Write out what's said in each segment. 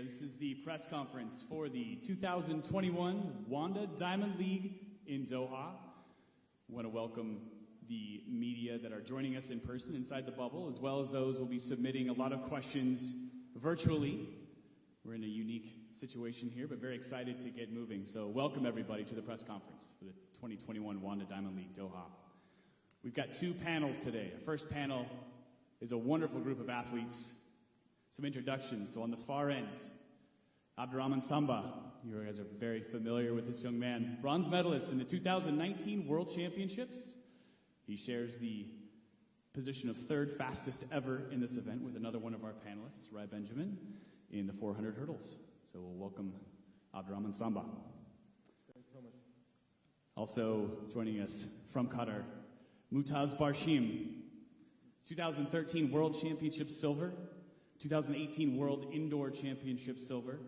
This is the press conference for the 2021 Wanda Diamond League in Doha. I want to welcome the media that are joining us in person inside the bubble, as well as those who will be submitting a lot of questions virtually. We're in a unique situation here, but very excited to get moving. So welcome everybody to the press conference for the 2021 Wanda Diamond League Doha. We've got two panels today. The first panel is a wonderful group of athletes. Some introductions. So on the far end, Abderrahman Samba. You guys are very familiar with this young man. Bronze medalist in the 2019 World Championships. He shares the position of third fastest ever in this event with another one of our panelists, Rai Benjamin, in the 400 hurdles. So we'll welcome Abderrahman Samba. Thank you so much. Also joining us from Qatar, Mutaz Barshim, 2013 World Championship silver, 2018 World Indoor Championship silver,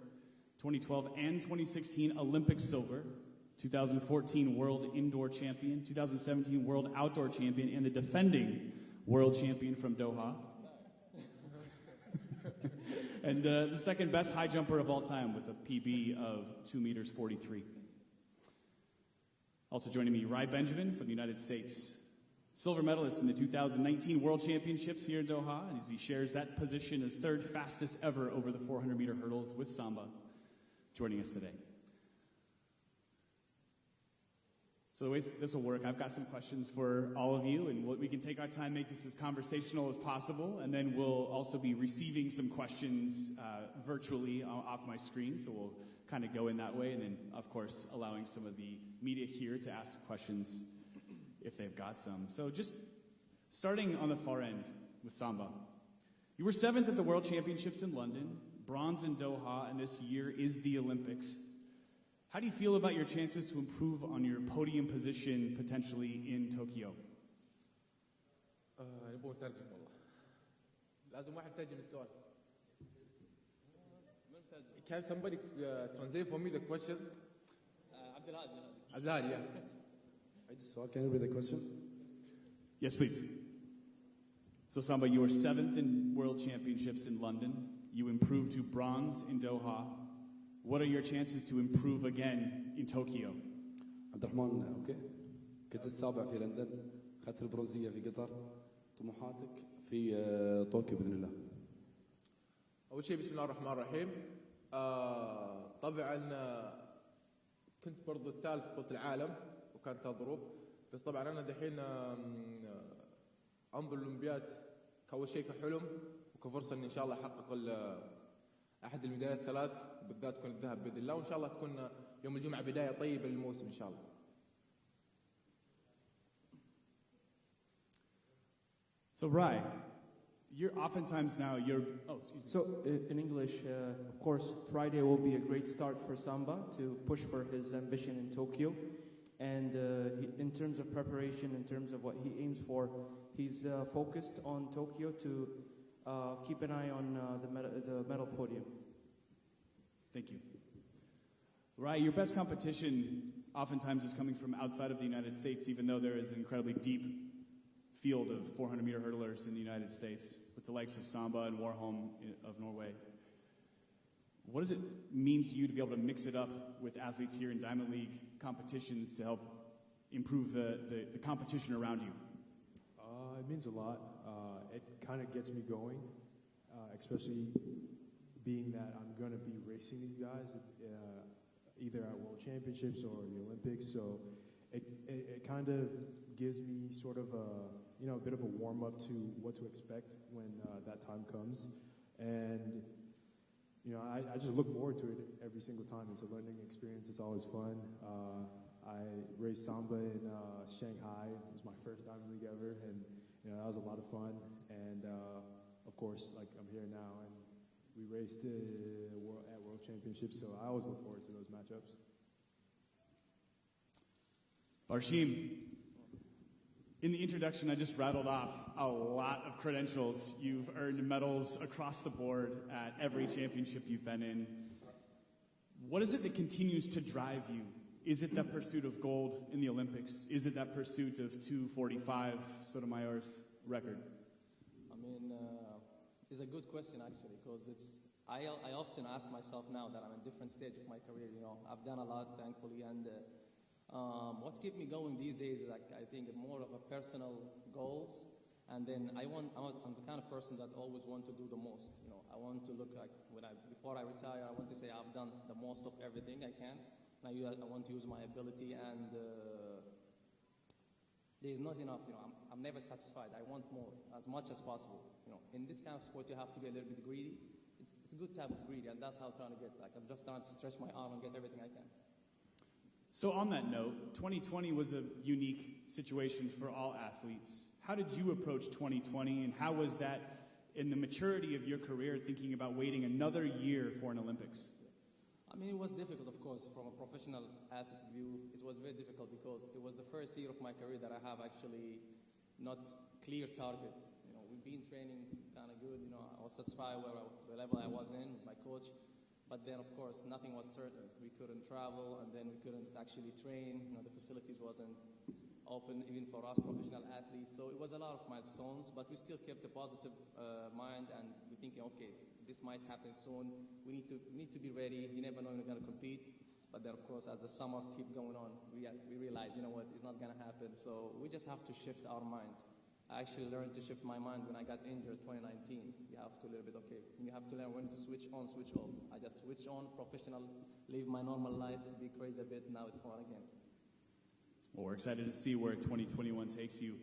2012 and 2016 Olympic silver, 2014 World Indoor Champion, 2017 World Outdoor Champion, and the defending World Champion from Doha. And the second best high jumper of all time with a PB of 2 meters 43. Also joining me, Rai Benjamin from the United States. Silver medalist in the 2019 World Championships here in Doha, as he shares that position as third fastest ever over the 400-meter hurdles with Samba, joining us today. So the way this will work, I've got some questions for all of you, and we can take our time, make this as conversational as possible, and then we'll also be receiving some questions virtually off my screen, so we'll kind of go in that way, and then, of course, allowing some of the media here to ask questions if they've got some. So just starting on the far end with Samba. You were 7th at the World Championships in London, bronze in Doha, and this year is the Olympics. How do you feel about your chances to improve on your podium position potentially in Tokyo? نبغى نترجم والله. لازم واحد يترجم السؤال. Can somebody translate for me the question? Abderrahman, yeah. Can you read the question? Yes, please. So Samba, you were 7th in World Championships in London. You improved to bronze in Doha. What are your chances to improve again in Tokyo? Abderrahman, okay. كنت السابع في لندن، أخذت البرونزية في قطر. طموحاتك في طوكيو بإذن الله. أول شيء بسم الله الرحمن الرحيم. طبعا كنت برضو الثالث في بطولة العالم وكانت لها ظروف، بس طبعا أنا دحين أنظر الأولمبياد كأول شيء كحلم وكفرصة إن شاء الله أحقق أحد الميداليات الثلاث، بالذات تكون الذهب بإذن الله، وإن شاء الله تكون يوم الجمعة بداية طيبة للموسم إن شاء الله. So Rai, you're oftentimes now So in English, of course, Friday will be a great start for Samba to push for his ambition in Tokyo. And in terms of preparation, in terms of what he aims for, he's focused on Tokyo to keep an eye on the medal podium. Thank you. Rai, your best competition oftentimes is coming from outside of the United States, even though there is an incredibly deep field of 400-meter hurdlers in the United States, with the likes of Samba and Warholm of Norway. What does it mean to you to be able to mix it up with athletes here in Diamond League competitions to help improve the competition around you? It means a lot. It kind of gets me going, especially being that I'm going to be racing these guys either at World Championships or the Olympics. So it kind of gives me sort of a bit of a warm-up to what to expect when that time comes. And I just look forward to it every single time. It's a learning experience. It's always fun. I raced Samba in Shanghai. It was my first Diamond League ever, and that was a lot of fun. And of course, like I'm here now, and we raced at World Championships. So I always look forward to those matchups. Barshim, in the introduction, I just rattled off a lot of credentials. You've earned medals across the board at every championship you've been in. What is it that continues to drive you? Is it that pursuit of gold in the Olympics? Is it that pursuit of 2:45 Sotomayor's record? I mean, it's a good question actually, because I often ask myself now that I'm in a different stage of my career. I've done a lot, thankfully, and what's kept me going these days is I think more of a personal goals, and then I'm the kind of person that always want to do the most. I want to look like before I retire, I want to say I've done the most of everything I can. I want to use my ability, and there's not enough. I'm never satisfied. I want more, as much as possible. In this kind of sport, you have to be a little bit greedy. It's a good type of greedy, and that's how I'm trying to get. I'm just trying to stretch my arm and get everything I can. So on that note, 2020 was a unique situation for all athletes. How did you approach 2020, and how was that in the maturity of your career, thinking about waiting another year for an Olympics? I mean, it was difficult, of course, from a professional athlete view. It was very difficult because it was the first year of my career that I have actually not clear target. We've been training kind of good. I was satisfied where the level I was in with my coach. But then, of course, nothing was certain. We couldn't travel, and then we couldn't actually train. The facilities wasn't open even for us professional athletes. So it was a lot of milestones, but we still kept a positive mind, and we're thinking, okay, this might happen soon. We need to be ready. You never know when you're going to compete. But then, of course, as the summer keep going on, we realize, it's not going to happen. So we just have to shift our mind. I actually learned to shift my mind when I got injured 2019. You have to a little bit, you have to learn when to switch on, switch off. I just switch on, professional, live my normal life, be crazy a bit, now it's on again. Well, we're excited to see where 2021 takes you.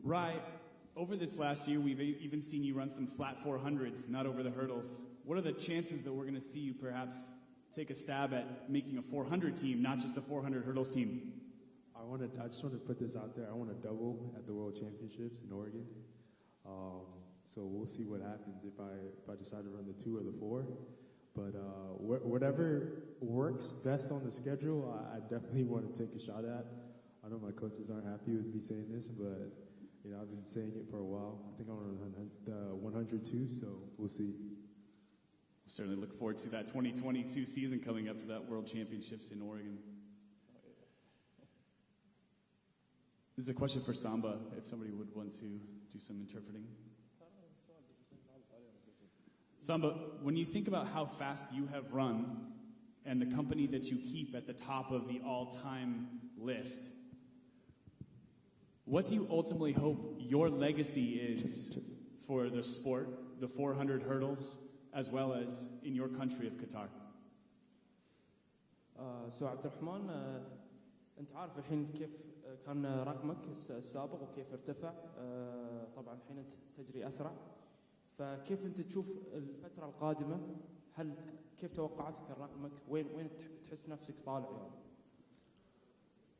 Rai, over this last year, we've even seen you run some flat 400s, not over the hurdles. What are the chances that we're going to see you perhaps take a stab at making a 400 team, not just a 400 hurdles team? I just want to put this out there. I want to double at the World Championships in Oregon. So we'll see what happens if I decide to run the 2 or the 4. But whatever works best on the schedule, I definitely want to take a shot at. I know my coaches aren't happy with me saying this, but I've been saying it for a while. I think I want to run the 102, so we'll see. We'll certainly look forward to that 2022 season coming up to that World Championships in Oregon. This is a question for Samba, if somebody would want to do some interpreting. Samba, when you think about how fast you have run and the company that you keep at the top of the all-time list, what do you ultimately hope your legacy is for the sport, the 400 hurdles, as well as in your country of Qatar? So Abderrahman, أنت عارف الحين كيف كان رقمك السابق وكيف ارتفع. طبعا الحين أنت تجري أسرع. فكيف أنت تشوف الفترة القادمة؟ كيف توقعاتك رقمك؟ وين تحس نفسك طالع يعني؟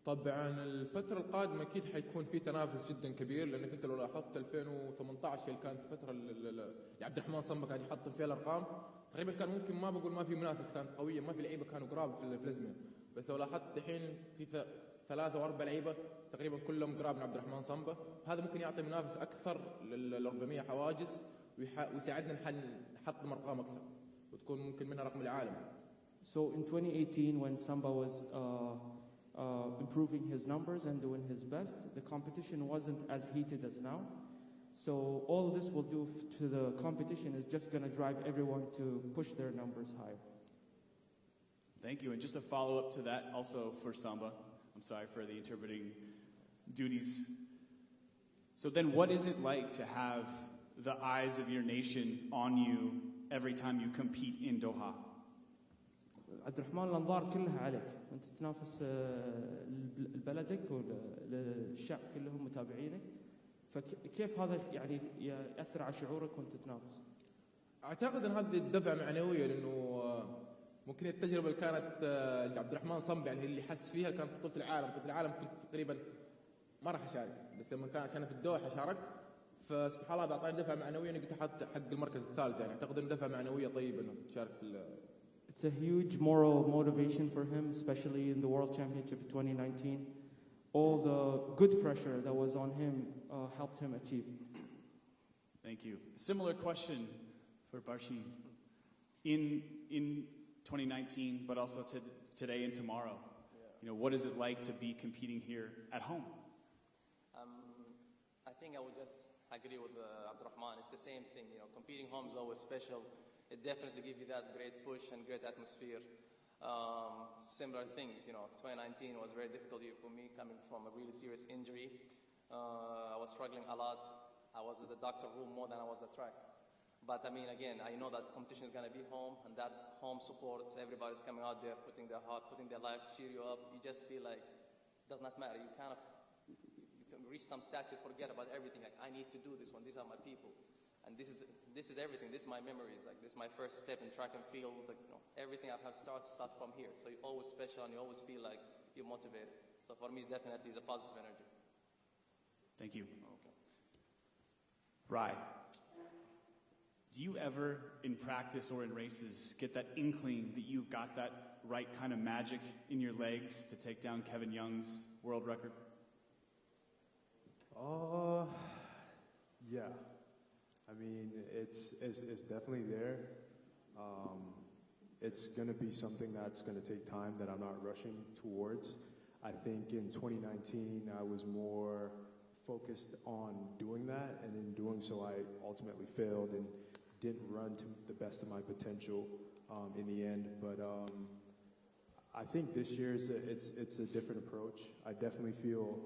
طبعا الفترة القادمة أكيد حيكون في تنافس جدا كبير، لأنك أنت لو لاحظت 2018 اللي كانت الفترة اللي عبد الرحمن صنبا كان يحطم فيها الأرقام، تقريبا كان ممكن ما بقول ما في منافس، كانت قوية، ما في لعيبة كانوا قراب في الأزمة. بس لو لاحظت الحين في 3 أو 4 لعيبة تقريبا كلهم قراب من عبد الرحمن صنبا، هذا ممكن يعطي منافس أكثر لل 400 حواجز ويساعدنا نحطم أرقام أكثر وتكون ممكن منها رقم العالم. So in 2018 when Samba was improving his numbers and doing his best, the competition wasn't as heated as now. So all this will do to the competition is just going to drive everyone to push their numbers higher. Thank you. And just a follow-up to that also for Samba. I'm sorry for the interpreting duties. So then what is it like to have the eyes of your nation on you every time you compete in Doha? عبد الرحمن الأنظار كلها عليك، أنت تنافس بلدك والشعب كلهم متابعينك، فكيف هذا يعني يأثر على شعورك وأنت تنافس؟ أعتقد أن هذه الدفعة معنوية، لأنه ممكن التجربة اللي كانت لعبد الرحمن صنبا يعني اللي حس فيها كانت بطولة العالم كنت تقريبا ما راح أشارك، بس لما كان عشان في الدوحة شاركت، فسبحان الله أعطاني دفعة معنوية إني قلت حق المركز الثالث، يعني أعتقد إن دفعة معنوية طيبة إنه تشارك في. It's a huge moral motivation for him, especially in the World Championship of 2019. All the good pressure that was on him helped him achieve. Thank you. Similar question for Barshim. In 2019, but also today and tomorrow, what is it like to be competing here at home? I think I would just agree with Abderrahman. It's the same thing. Competing home is always special. it definitely gives you that great push and great atmosphere. Similar thing, 2019 was a very difficult year for me, coming from a really serious injury. I was struggling a lot. I was at the doctor room more than I was at the track. But I mean, again, I know that competition is going to be home, and that home support, everybody's coming out there, putting their heart, putting their life, cheer you up. You just feel like it does not matter. You can reach some stats, you forget about everything. Like, I need to do this one. These are my people. And this is everything. This is my memories. Like, this is my first step in track and field. Like, everything I have starts from here. So you're always special, and you always feel like you're motivated. So for me, it definitely is a positive energy. Thank you. Okay. Rai, do you ever, in practice or in races, get that inkling that you've got that right kind of magic in your legs to take down Kevin Young's world record? Yeah. I mean, it's definitely there. It's going to be something that's going to take time that I'm not rushing towards. I think in 2019, I was more focused on doing that, and in doing so, I ultimately failed and didn't run to the best of my potential in the end. But I think this year it's a different approach. I definitely feel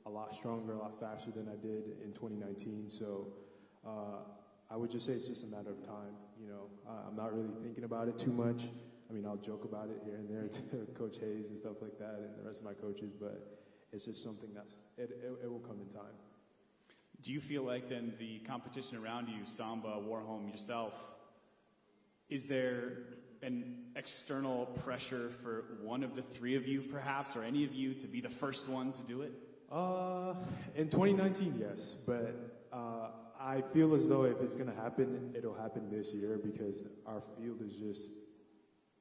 a lot stronger, a lot faster than I did in 2019. So I would just say it's just a matter of time. I'm not really thinking about it too much. I mean, I'll joke about it here and there to Coach Hayes and stuff like that, and the rest of my coaches. But it's just something it will come in time. Do you feel like then the competition around you, Samba, Warholm, yourself, is there an external pressure for one of the three of you perhaps, or any of you, to be the first one to do it? In 2019, yes, but I feel as though if it's going to happen, it'll happen this year, because our field is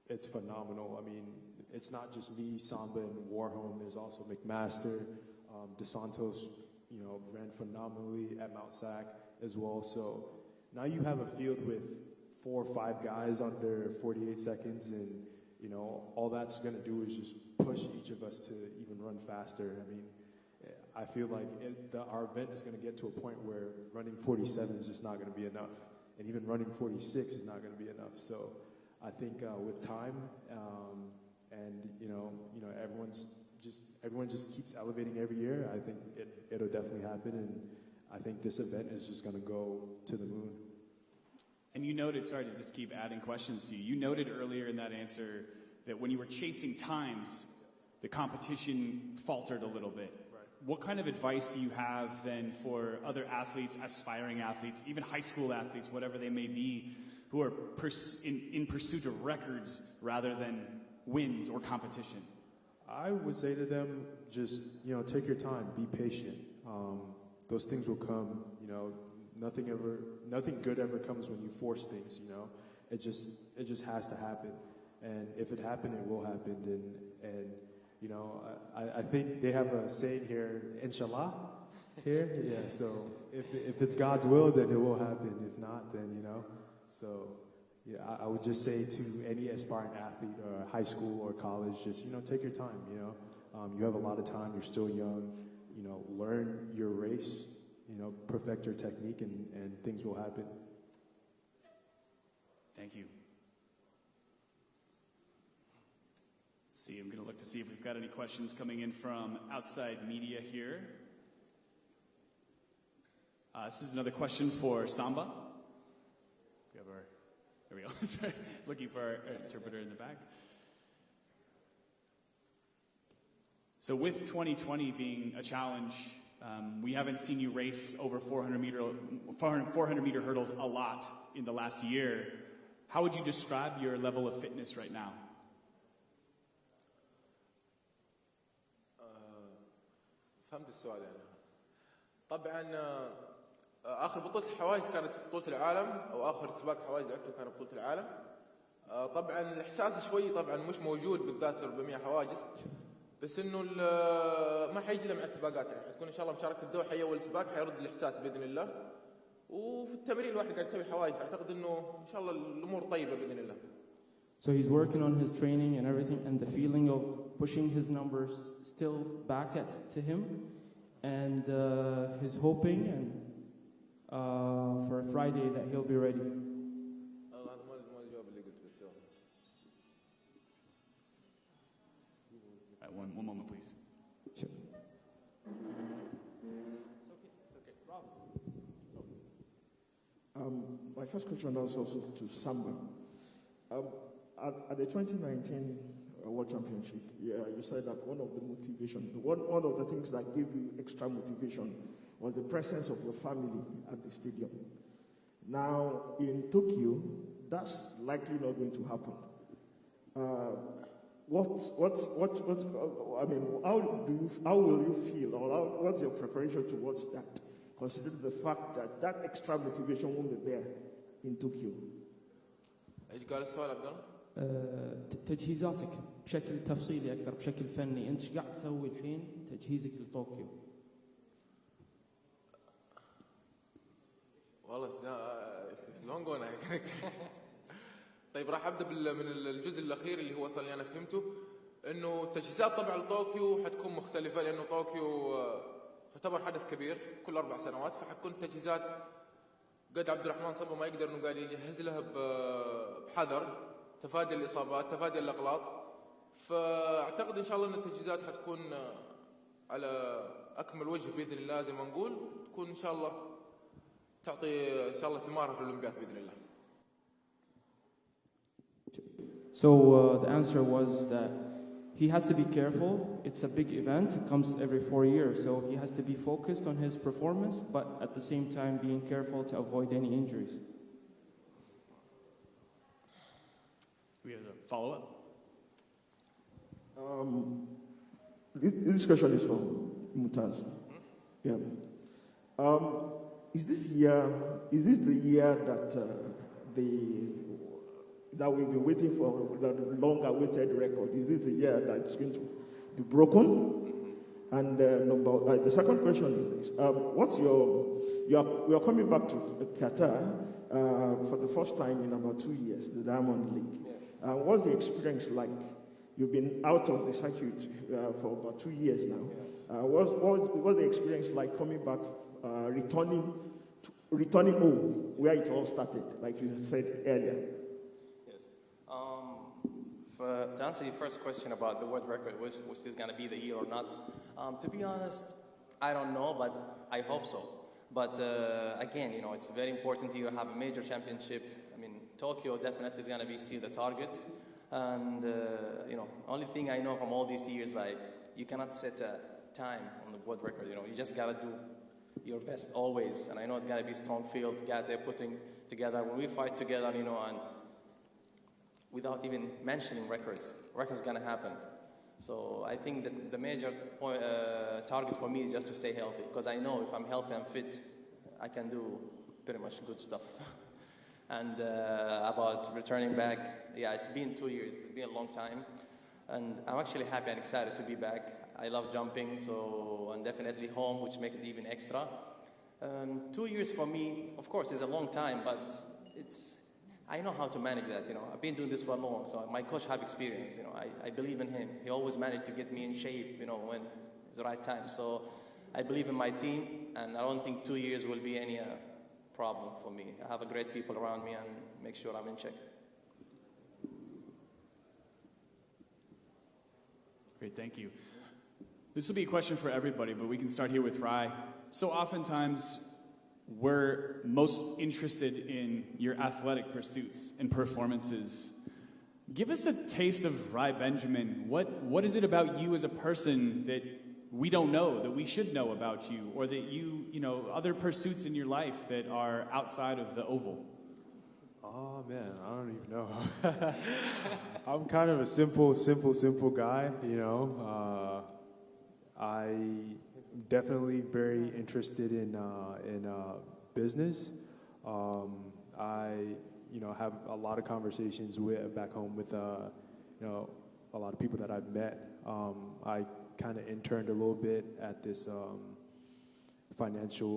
it's phenomenal. I mean, it's not just me, Samba, and Warholm. There's also McMaster, DeSantos, ran phenomenally at Mount Sac as well. So now you have a field with 4 or 5 guys under 48 seconds, and all that's going to do is just push each of us to even run faster. I mean, I feel like our event is going to get to a point where running 47 is just not going to be enough, and even running 46 is not going to be enough. So I think with time and everyone just keeps elevating every year, I think it'll definitely happen, and I think this event is just going to go to the moon. And you noted, sorry to just keep adding questions to you, you noted earlier in that answer that when you were chasing times, the competition faltered a little bit. Right. What kind of advice do you have then for other athletes, aspiring athletes, even high school athletes, whatever they may be, who are in pursuit of records rather than wins or competition? I would say to them, just, take your time, be patient. Those things will come, nothing good ever comes when you force things, It just has to happen. And if it happened, it will happen. And I think they have a saying here, inshallah, here. Yeah, so if it's God's will, then it will happen. If not, then, So, yeah, I would just say to any aspiring athlete, or high school or college, just, take your time, You have a lot of time. You're still young. Learn your race, perfect your technique, and things will happen. Thank you. Let's see, I'm going to look to see if we've got any questions coming in from outside media here. This is another question for Samba. There we go. Sorry. Looking for our interpreter in the back. So with 2020 being a challenge, we haven't seen you race over 400 meter hurdles a lot in the last year. How would you describe your level of fitness right now? فهمت السؤال يعني. طبعا آخر بطولة الحواجز كانت في بطولة العالم، أو آخر سباق حواجز لعبته كان بطولة العالم. طبعا الإحساس شوي طبعا مش موجود بالذات في 400 حواجز، بس إنه ما حيجي إلا مع السباقات يعني حتكون إن شاء الله مشاركة الدوحة هي أول سباق حيرد الإحساس بإذن الله. وفي التمرين الواحد قاعد يسوي حواجز، أعتقد إنه إن شاء الله الأمور طيبة بإذن الله. So he's working on his training and everything, and the feeling of pushing his numbers still back to him, and he's hoping and for Friday that he'll be ready. One moment, please. Sure. My first question is also to Samba. At the 2019 World Championship, you said that one of the things that gave you extra motivation was the presence of your family at the stadium. Now, in Tokyo, that's likely not going to happen. How will you feel, or what's your preparation towards that, considering the fact that that extra motivation won't be there in Tokyo? ايش قال السؤال عبد الله؟ تجهيزاتك بشكل تفصيلي اكثر، بشكل فني، انت ايش قاعد تسوي الحين تجهيزك لطوكيو؟ والله لونج وين. طيب راح ابدا من الجزء الاخير اللي هو اصلا اللي انا فهمته، انه التجهيزات طبعا لطوكيو حتكون مختلفه، لانه طوكيو تعتبر حدث كبير كل 4 سنوات، فحتكون التجهيزات قد عبد الرحمن صبا ما يقدر انه قاعد يجهز لها بحذر، تفادي الاصابات، تفادي الاغلاط. فاعتقد ان شاء الله ان التجهيزات حتكون على اكمل وجه باذن الله، زي ما نقول تكون ان شاء الله تعطي ان شاء الله ثمارها في الاولمبياد باذن الله. So the answer was that he has to be careful. It's a big event. It comes every 4 years. So he has to be focused on his performance, but at the same time being careful to avoid any injuries. We have a follow-up. This question is from Mutaz. Yeah. Is this the year that that we've been waiting for, the long-awaited record? Is this the year that it's going to be broken? And the second question is this: you are coming back to Qatar for the first time in about 2 years, the Diamond League. What's the experience like? You've been out of the circuit for about 2 years now. What's the experience like coming back, returning home, where it all started, like you said earlier? To answer your first question about the world record, which is going to be the year or not, to be honest, I don't know, but I hope so. But again, it's very important to have a major championship. I mean, Tokyo definitely is going to be still the target. And, only thing I know from all these years, like, you cannot set a time on the world record. You just got to do your best always. And I know it's going to be strong field, guys they're putting together. When we fight together, and without even mentioning records going to happen. So I think that the major target for me is just to stay healthy, because I know if I'm healthy and fit, I can do pretty much good stuff. And about returning back, it's been 2 years. It's been a long time. And I'm actually happy and excited to be back. I love jumping, and definitely home, which makes it even extra. 2 years for me, of course, is a long time, but I know how to manage that. I've been doing this for long, so my coach have experience. I believe in him. He always managed to get me in shape, when it's the right time. So I believe in my team, and I don't think 2 years will be any problem for me. I have great people around me and make sure I'm in check. Great, thank you. This will be a question for everybody, but we can start here with Rai. So oftentimes, we're most interested in your athletic pursuits and performances. Give us a taste of Rai Benjamin. What is it about you as a person that we don't know, that we should know about you, or that other pursuits in your life that are outside of the oval? Oh man, I don't even know. I'm kind of a simple guy, I definitely very interested in business. I have a lot of conversations back home with a lot of people that I've met. I kind of interned a little bit at this financial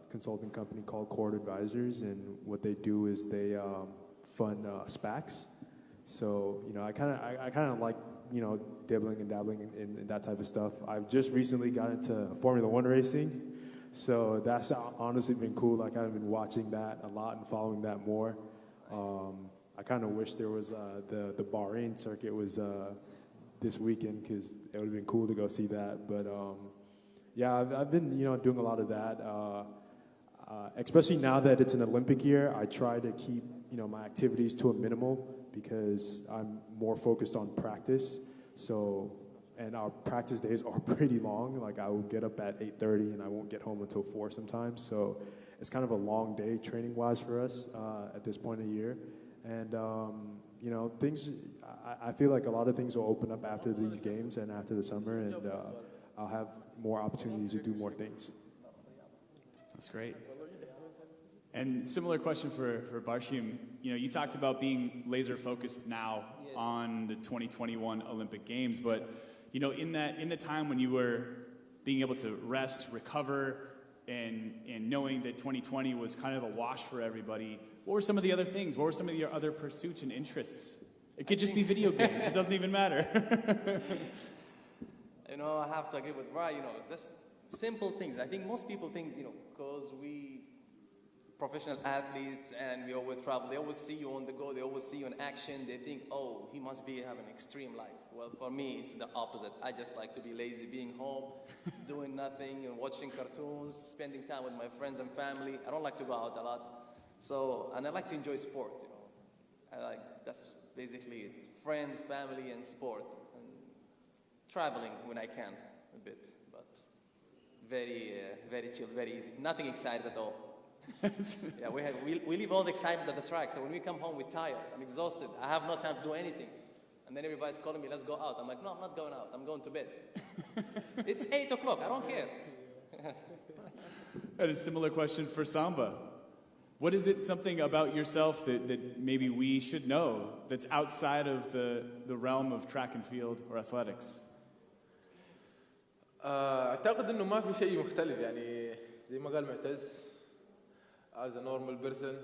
consulting company called Cord Advisors, and what they do is they fund SPACs. So I kind of like dibbling and dabbling in that type of stuff. I've just recently got into Formula One racing, so that's honestly been cool. Like I've been watching that a lot and following that more. I kind of wish there was the Bahrain circuit was this weekend, because it would have been cool to go see that. But yeah, I've been doing a lot of that. Especially now that it's an Olympic year, I try to keep my activities to a minimal because I'm more focused on practice. So, and our practice days are pretty long. Like I will get up at 8:30 and I won't get home until 4 sometimes. So it's kind of a long day training-wise for us at this point of the year. And things. I feel like a lot of things will open up after these games and after the summer, and I'll have more opportunities to do more things. That's great. And similar question for Barshim. You talked about being laser focused now on the 2021 Olympic Games, but in the time when you were being able to rest, recover, and knowing that 2020 was kind of a wash for everybody, what were some of the other things? What were some of your other pursuits and interests? It could just be video games. It doesn't even matter. I have to agree with Brian. Just simple things. I think most people think, because we professional athletes and we always travel, they always see you on the go, they always see you in action, they think, oh, he must be having an extreme life. Well, for me, it's the opposite. I just like to be lazy, being home, doing nothing, and watching cartoons, spending time with my friends and family. I don't like to go out a lot. So, and I like to enjoy sport, that's basically it. Friends, family, and sport. And traveling when I can, a bit, but very chill, very easy. Nothing excited at all. Yeah, we leave all the excitement at the track, so when we come home, we're tired. I'm exhausted. I have no time to do anything. And then everybody's calling me, let's go out. I'm like, no, I'm not going out. I'm going to bed. It's 8 o'clock. I don't care. I had a similar question for Samba. What is it, something about yourself that maybe we should know that's outside of the realm of track and field or athletics? أعتقد إنه ما في شيء مختلف يعني زي ما قال معتز. As a normal person,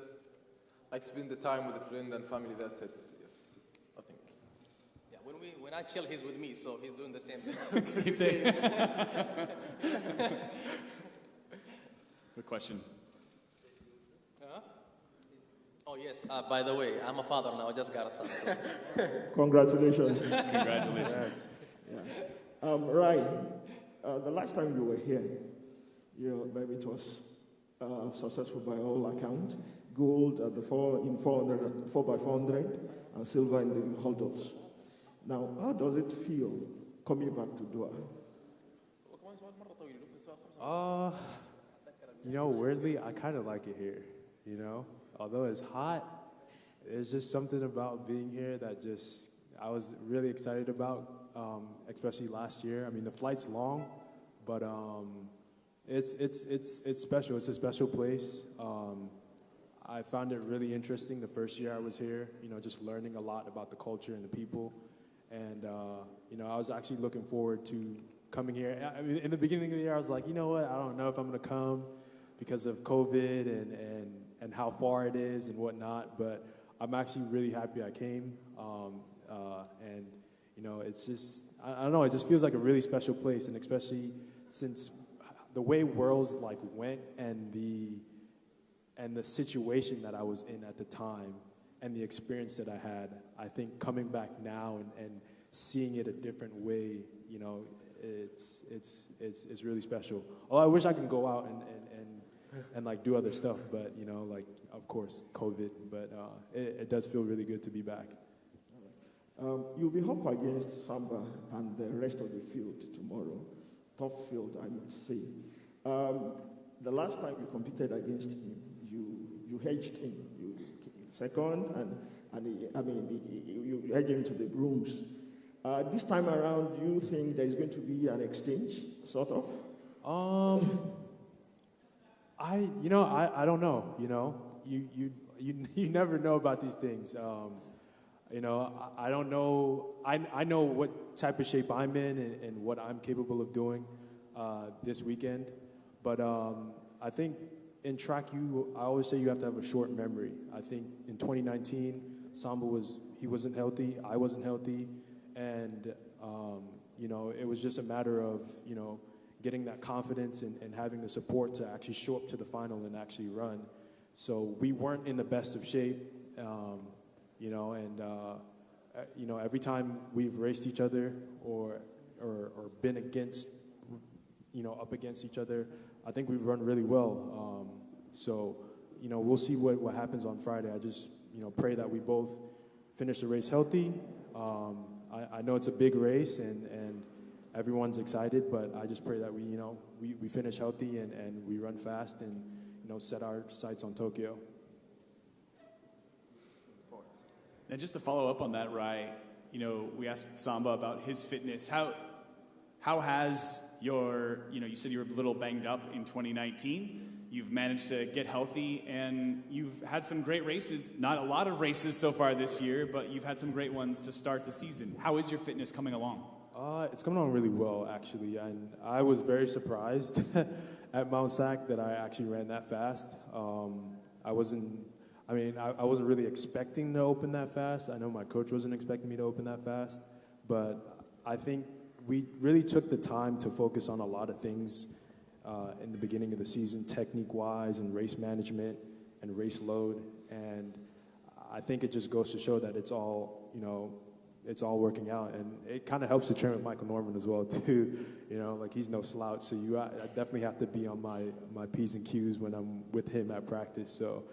like spend the time with a friend and family. That's it. Yes, nothing. Yeah, when I chill, he's with me, so he's doing the same thing. Same thing. Good question. Oh yes. By the way, I'm a father now. I just got a son. So. Congratulations. Congratulations. Yeah. Ryan, the last time you were here, maybe it was successful by all accounts. Gold at the 4x400 and silver in the hurdles. Now, how does it feel coming back to Doha? Weirdly, I kind of like it here. Although it's hot, there's just something about being here that I was really excited about, especially last year. I mean, the flight's long, but it's special. It's a special place. I found it really interesting the first year I was here, just learning a lot about the culture and the people. And, I was actually looking forward to coming here. I mean, in the beginning of the year, I was like, you know what, I don't know if I'm going to come because of COVID and how far it is and whatnot. But I'm actually really happy I came. It's just, I don't know, it just feels like a really special place. And especially since the way Worlds went and the situation that I was in at the time and the experience that I had, I think coming back now and seeing it a different way, it's really special. Although I wish I could go out and do other stuff, but of course COVID. But it does feel really good to be back. You'll be up against Samba and the rest of the field tomorrow. Tough field, I must say. The last time you competed against him, you hedged him. You second, you hedged him to the rooms. This time around, do you think there's going to be an exchange, sort of? I don't know. You never know about these things. I don't know. I know what type of shape I'm in and what I'm capable of doing this weekend. But I think in track, I always say you have to have a short memory. I think in 2019, Samba wasn't healthy. I wasn't healthy. And, it was just a matter of, getting that confidence and having the support to actually show up to the final and actually run. So we weren't in the best of shape. you know, and you know, every time we've raced each other or been against, you know, up against each other, I think we've run really well. So, you know, we'll see what happens on Friday. I just, you know, pray that we both finish the race healthy. I know it's a big race and everyone's excited, but I just pray that we, you know, we finish healthy and we run fast and, you know, set our sights on Tokyo. And just to follow up on that, Rai, you know, we asked Samba about his fitness. How has your, you know, you said you were a little banged up in 2019. You've managed to get healthy, and you've had some great races. Not a lot of races so far this year, but you've had some great ones to start the season. How is your fitness coming along? It's coming along really well, actually. And I was very surprised at Mount Sac that I actually ran that fast. I wasn't really expecting to open that fast. I know my coach wasn't expecting me to open that fast. But I think we really took the time to focus on a lot of things in the beginning of the season, technique-wise and race management and race load. And I think it just goes to show that it's all, you know, it's all working out. And it kind of helps to train with Michael Norman as well, too. You know, like, he's no slouch. So I definitely have to be on my P's and Q's when I'm with him at practice. So,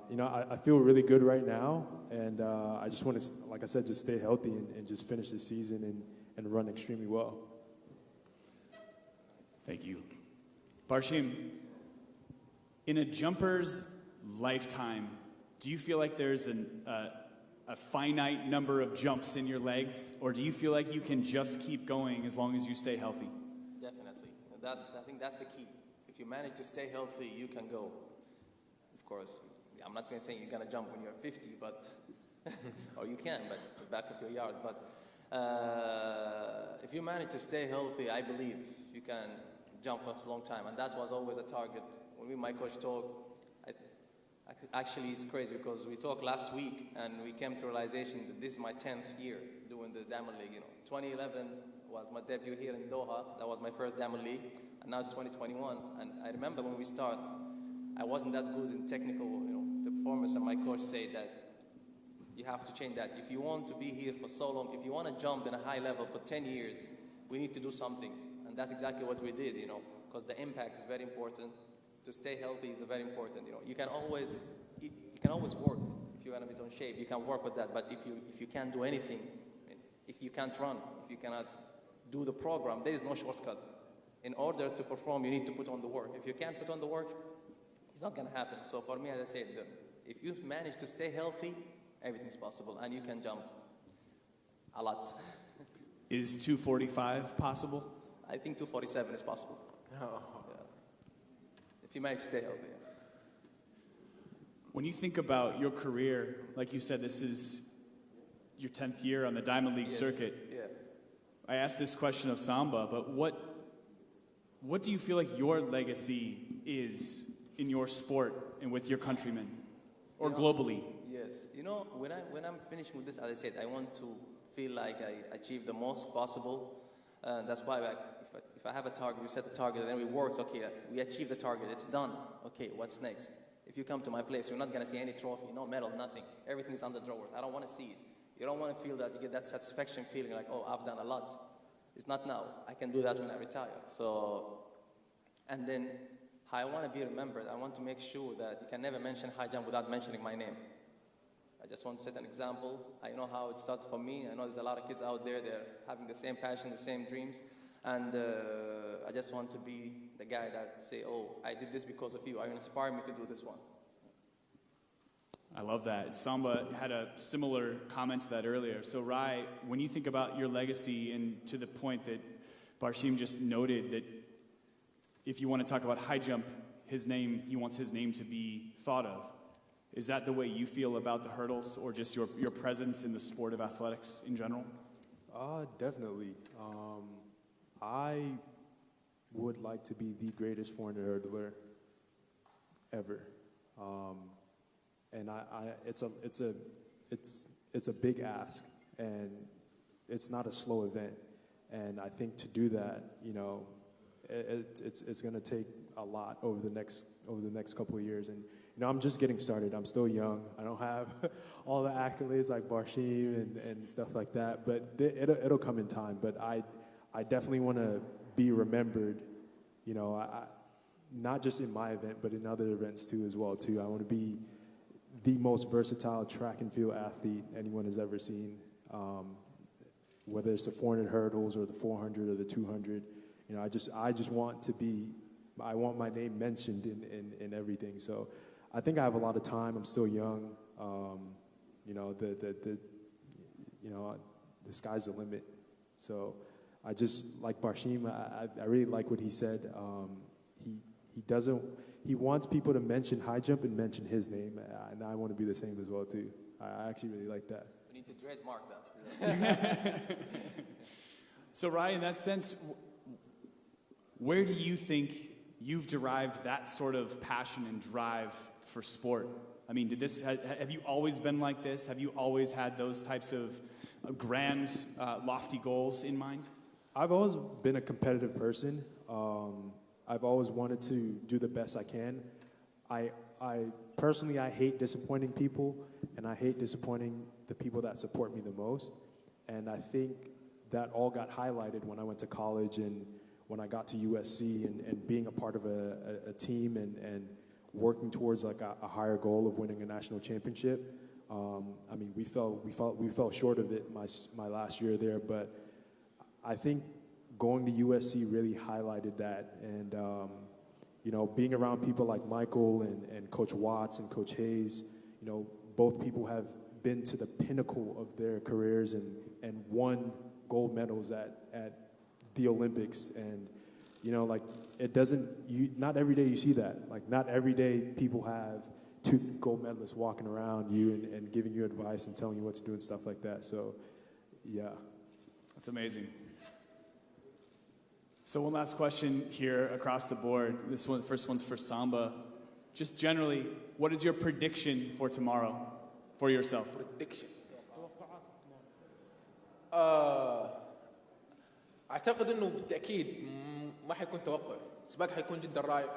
you know, I feel really good right now. And I just want to, like I said, just stay healthy and just finish the season and run extremely well. Thank you. Barshim, in a jumper's lifetime, do you feel like there's a finite number of jumps in your legs, or do you feel like you can just keep going as long as you stay healthy? Definitely. I think that's the key. If you manage to stay healthy, you can go. Of course, I'm not going to say you're going to jump when you're 50, but or you can, but it's the back of your yard. But if you manage to stay healthy, I believe you can jump for a long time. And that was always a target. When we and my coach talked, actually it's crazy because we talked last week and we came to realization that this is my 10th year doing the Diamond League. You know, 2011 was my debut here in Doha. That was my first Diamond League. And now it's 2021. And I remember when we started, I wasn't that good in technical, you know, the performance, and my coach said that you have to change that. If you want to be here for so long, if you want to jump in a high level for 10 years, we need to do something. And that's exactly what we did, you know, because the impact is very important. To stay healthy is very important. You know, you can always work. If you want to be in shape, you can work with that. But if you can't do anything, if you can't run, if you cannot do the program, there is no shortcut. In order to perform, you need to put on the work. If you can't put on the work, it's not going to happen. So for me, as I said, if you manage to stay healthy, everything's possible, and you can jump a lot. Is 245 possible? I think 247 is possible. Yeah. If you manage to stay healthy. When you think about your career, like you said, this is your 10th year on the Diamond League circuit. Yeah. I asked this question of Samba, but what do you feel like your legacy is in your sport and with your countrymen, or globally? Yes. You know, when I'm finished with this, as I said, I want to feel like I achieved the most possible. That's why if I have a target, we set a target, and then we worked, okay, we achieved the target, it's done. Okay, what's next? If you come to my place, you're not going to see any trophy, no medal, nothing. Everything's under drawers. I don't want to see it. You don't want to feel that, you get that satisfaction feeling like, oh, I've done a lot. It's not now. I can do that when I retire. So, and then how I want to be remembered, I want to make sure that you can never mention high jump without mentioning my name. I just want to set an example. I know how it started for me. I know there's a lot of kids out there, they're having the same passion, the same dreams. And I just want to be the guy that say, oh, I did this because of you. You inspired me to do this one. I love that. Samba had a similar comment to that earlier. So, Rai, when you think about your legacy, and to the point that Barshim just noted, that if you want to talk about high jump, he wants his name to be thought of. Is that the way you feel about the hurdles, or just your presence in the sport of athletics in general? Definitely. I would like to be the greatest 400 hurdler ever. And it's a big ask, and it's not a slow event. And I think to do that, you know, it's going to take a lot over the next couple of years. And I'm just getting started. I'm still young. I don't have all the accolades like Barshim and stuff like that, but it'll come in time. But I definitely want to be remembered, not just in my event, but in other events too as well too. I want to be the most versatile track and field athlete anyone has ever seen, whether it's the 400 hurdles or the 400 or the 200. I just want to be. I want my name mentioned in everything. So I think I have a lot of time. I'm still young. The sky's the limit. So I just like Barshim. I really like what he said. He wants people to mention high jump and mention his name, and I want to be the same as well too. I actually really like that. We need to trademark that. So Ryan, in that sense, where do you think you've derived that sort of passion and drive for sport? I mean, have you always been like this? Have you always had those types of grand, lofty goals in mind? I've always been a competitive person. I've always wanted to do the best I can. I personally hate disappointing people, and I hate disappointing the people that support me the most. And I think that all got highlighted when I went to college and when I got to USC and being a part of a team and working towards like a higher goal of winning a national championship. I mean, we fell short of it my last year there, but I think going to USC really highlighted that. And being around people like Michael and Coach Watts and Coach Hayes, both people have been to the pinnacle of their careers and won gold medals at the Olympics. And not every day you see that. Like, not every day people have two gold medalists walking around you and giving you advice and telling you what to do and stuff like that. So yeah, that's amazing. So one last question here across the board. First one's for Samba. Just generally, what is your prediction for tomorrow for yourself? Prediction. اعتقد انه بالتاكيد ما حيكون توقع. السباق حيكون جدا رائع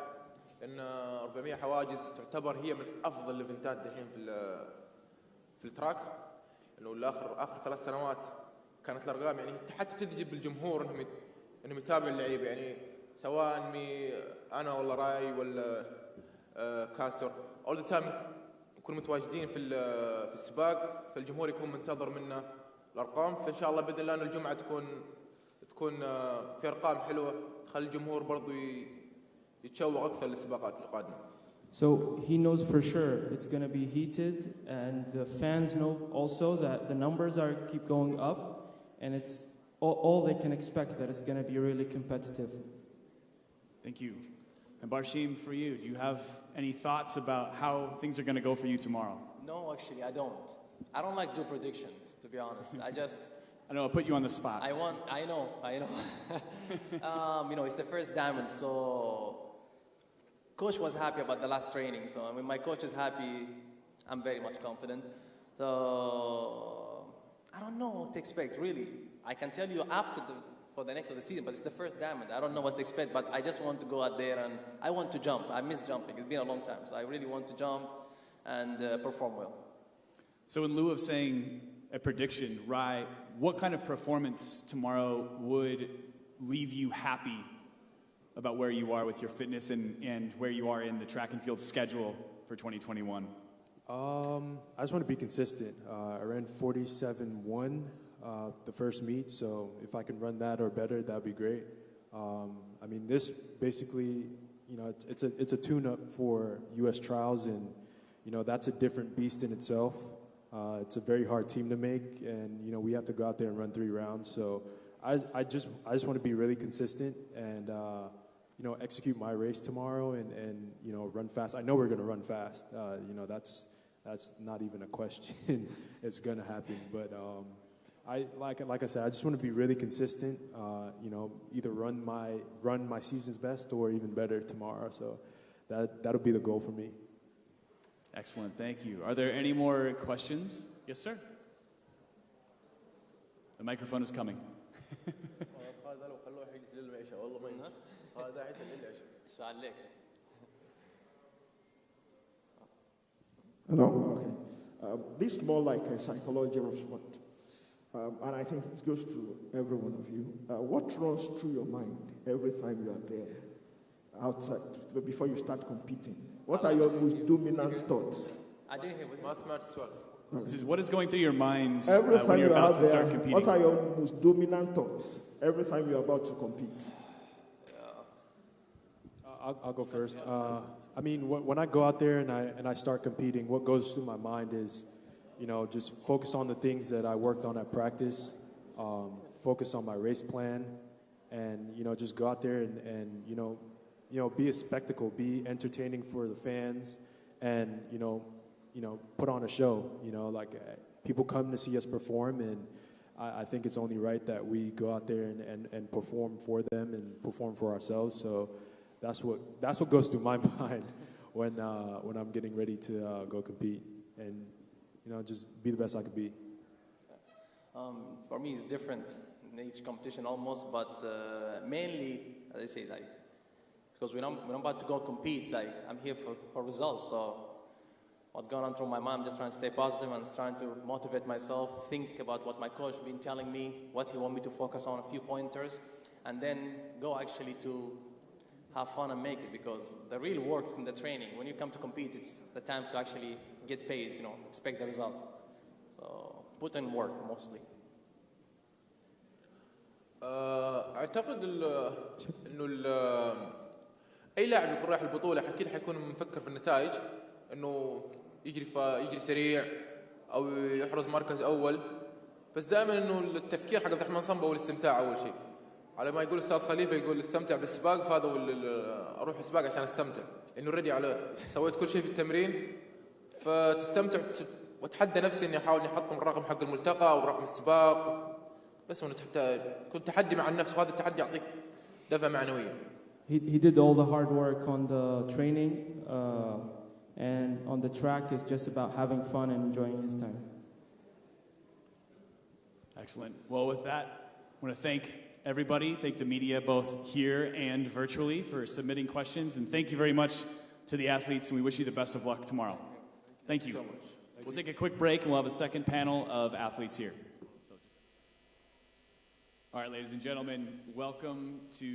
لان 400 حواجز تعتبر هي من افضل الايفنتات الحين في التراك. انه اخر 3 سنوات كانت الارقام يعني حتى تجذب الجمهور انهم يتابع اللعيبه، يعني سواء انا ولا راي ولا كاستر all the time نكون متواجدين في السباق، فالجمهور يكون منتظر منا الارقام. فان شاء الله باذن الله ان الجمعه تكون في ارقام حلوه تخلي الجمهور برضو يتشوق اكثر للسباقات القادمه. So he knows for sure it's going to be heated, and the fans know also that the numbers keep going up, and it's all they can expect, that it's going to be really competitive. Thank you. And Barshim, for you, do you have any thoughts about how things are going to go for you tomorrow? No, actually, I don't. I don't like do predictions, to be honest. I know, I put you on the spot. I know. It's the first diamond, so coach was happy about the last training. So when my coach is happy, I'm very much confident. So I don't know what to expect, really. I can tell you for the next of the season, but it's the first diamond. I don't know what to expect, but I just want to go out there and I want to jump. I miss jumping. It's been a long time, so I really want to jump and perform well. So in lieu of saying a prediction, Rai, what kind of performance tomorrow would leave you happy about where you are with your fitness and where you are in the track and field schedule for 2021? I just want to be consistent. I ran 47.1 the first meet, so if I can run that or better, that would be great. I mean, this basically, it's a tune-up for U.S. trials, and that's a different beast in itself. It's a very hard team to make, and we have to go out there and run 3 rounds. So I just want to be really consistent and execute my race tomorrow and run fast. I know we're going to run fast. That's not even a question. It's going to happen. But like I said, I just want to be really consistent. Either run my season's best or even better tomorrow. So that'll be the goal for me. Excellent, thank you. Are there any more questions? Yes, sir. The microphone is coming. Hello? Okay. This is more like a psychology of sport. And I think it goes to every one of you. What runs through your mind every time you are there, outside, before you start competing? What are your most dominant thoughts? I didn't hear what This is what is going through your minds Every when time you're you about are to start there, competing? what are your most dominant thoughts every time you're about to compete? I'll go first. I mean, when I go out there and I start competing, what goes through my mind is, just focus on the things that I worked on at practice, focus on my race plan, and just go out there and be a spectacle, be entertaining for the fans, and put on a show. People come to see us perform, and I think it's only right that we go out there and perform for them and perform for ourselves. So that's what goes through my mind when I'm getting ready to go compete, and just be the best I could be. For me, it's different in each competition almost, but mainly, as I say, because when I'm about to go compete, I'm here for results. So what's going on through my mind, I'm just trying to stay positive and trying to motivate myself, think about what my coach has been telling me, what he wants me to focus on, a few pointers, and then go actually to have fun and make it, because the real work's in the training. When you come to compete, it's the time to actually get paid, expect the result. So put in work mostly. اعتقد انه اي لاعب يكون رايح البطوله اكيد حيكون مفكر في النتائج، انه يجري سريع او يحرز مركز اول، بس دائما انه التفكير حق عبد الرحمن صنبا هو الاستمتاع اول شيء. على ما يقول الاستاذ خليفه، يقول استمتع بالسباق، فهذا اروح السباق عشان استمتع، انه ريدي على سويت كل شيء في التمرين، فتستمتع وتحدى نفسي اني احاول اني احطم الرقم حق الملتقى او رقم السباق، بس انه كنت تحدي مع النفس، وهذا التحدي يعطيك دفعه معنويه. He did all the hard work on the training, and on the track it's just about having fun and enjoying his time. Excellent. Well, with that, I want to thank everybody, thank the media both here and virtually for submitting questions, and thank you very much to the athletes, and we wish you the best of luck tomorrow. Thank you. We'll take a quick break and we'll have a second panel of athletes here. All right, ladies and gentlemen, welcome to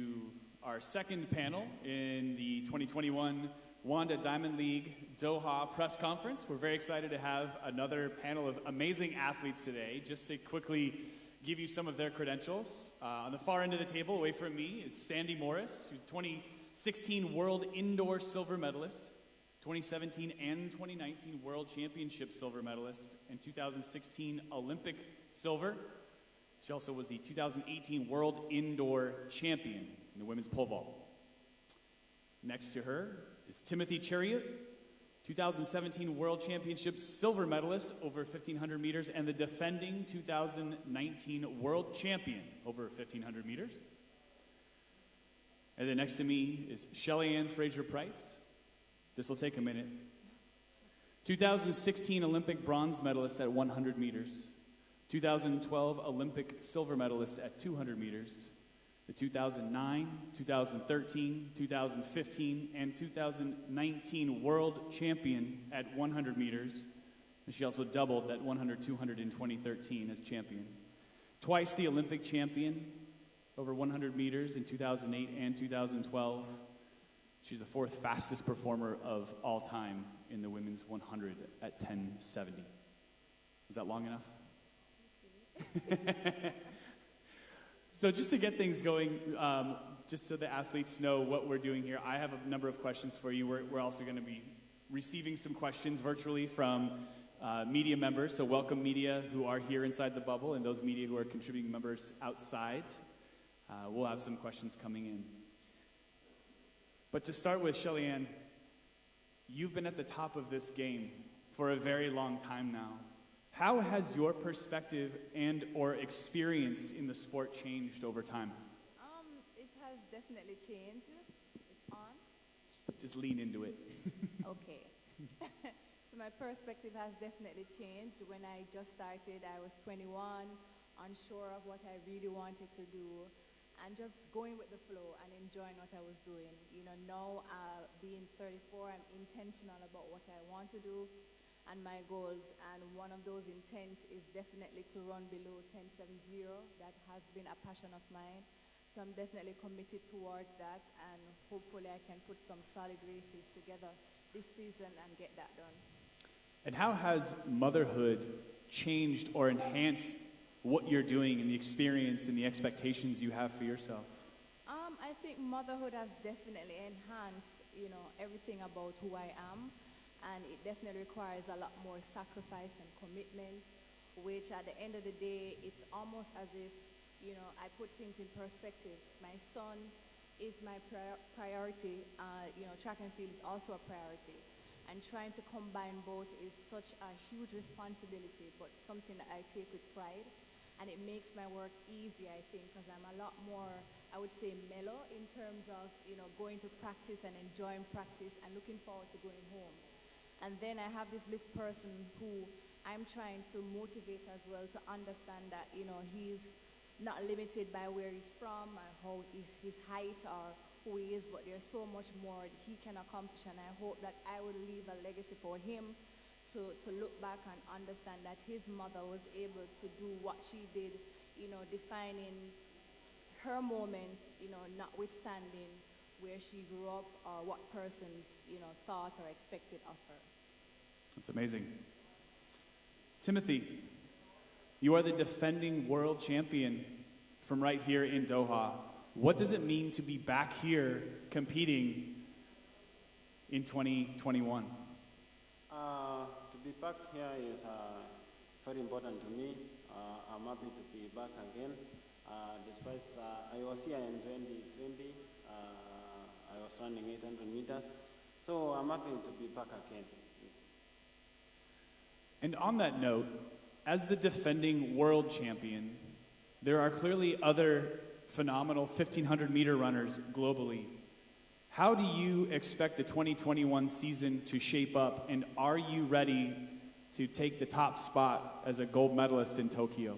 our second panel in the 2021 Wanda Diamond League Doha press conference. We're very excited to have another panel of amazing athletes today. Just to quickly give you some of their credentials. On the far end of the table, away from me, is Sandi Morris, who's 2016 World Indoor Silver Medalist, 2017 and 2019 World Championship Silver Medalist, and 2016 Olympic Silver. She also was the 2018 World Indoor Champion in the women's pole vault. Next to her is Timothy Cheruiyot, 2017 World Championship Silver Medalist over 1,500 meters and the defending 2019 World Champion over 1,500 meters. And then next to me is Shelly-Ann Fraser-Pryce. This will take a minute. 2016 Olympic bronze medalist at 100 meters. 2012 Olympic silver medalist at 200 meters. The 2009, 2013, 2015, and 2019 world champion at 100 meters. And she also doubled that 100, 200 in 2013 as champion. Twice the Olympic champion over 100 meters in 2008 and 2012. She's the fourth fastest performer of all time in the women's 100 at 10:70. Is that long enough? So just to get things going, just so the athletes know what we're doing here, I have a number of questions for you. We're also going to be receiving some questions virtually from media members. So welcome media who are here inside the bubble and those media who are contributing members outside. We'll have some questions coming in. But to start with, Shelly-Ann, you've been at the top of this game for a very long time now. How has your perspective and or experience in the sport changed over time? It has definitely changed. It's on. Just lean into it. Okay. So my perspective has definitely changed. When I just started, I was 21, unsure of what I really wanted to do, and just going with the flow and enjoying what I was doing. You know, now being 34, I'm intentional about what I want to do. and my goals. And one of those intent is definitely to run below 10.70. That has been a passion of mine. So I'm definitely committed towards that, and hopefully I can put some solid races together this season and get that done. And how has motherhood changed or enhanced what you're doing and the experience and the expectations you have for yourself? I think motherhood has definitely enhanced, everything about who I am, and it definitely requires a lot more sacrifice and commitment, which at the end of the day, it's almost as if, I put things in perspective. My son is my priority. Track and field is also a priority. And trying to combine both is such a huge responsibility, but something that I take with pride. And it makes my work easy, I think, because I'm a lot more, I would say, mellow in terms of, going to practice and enjoying practice and looking forward to going home. And then I have this little person who I'm trying to motivate as well to understand that, he's not limited by where he's from or how his height or who he is, but there's so much more he can accomplish. And I hope that I will leave a legacy for him to look back and understand that his mother was able to do what she did, defining her moment, notwithstanding where she grew up or what persons, thought or expected of her. That's amazing. Timothy, you are the defending world champion from right here in Doha. What does it mean to be back here competing in 2021? To be back here is very important to me. I'm happy to be back again. Despite I was here in 2020, I was running 800 meters. So I'm happy to be back again. And on that note, as the defending world champion, there are clearly other phenomenal 1,500-meter runners globally. How do you expect the 2021 season to shape up, and are you ready to take the top spot as a gold medalist in Tokyo?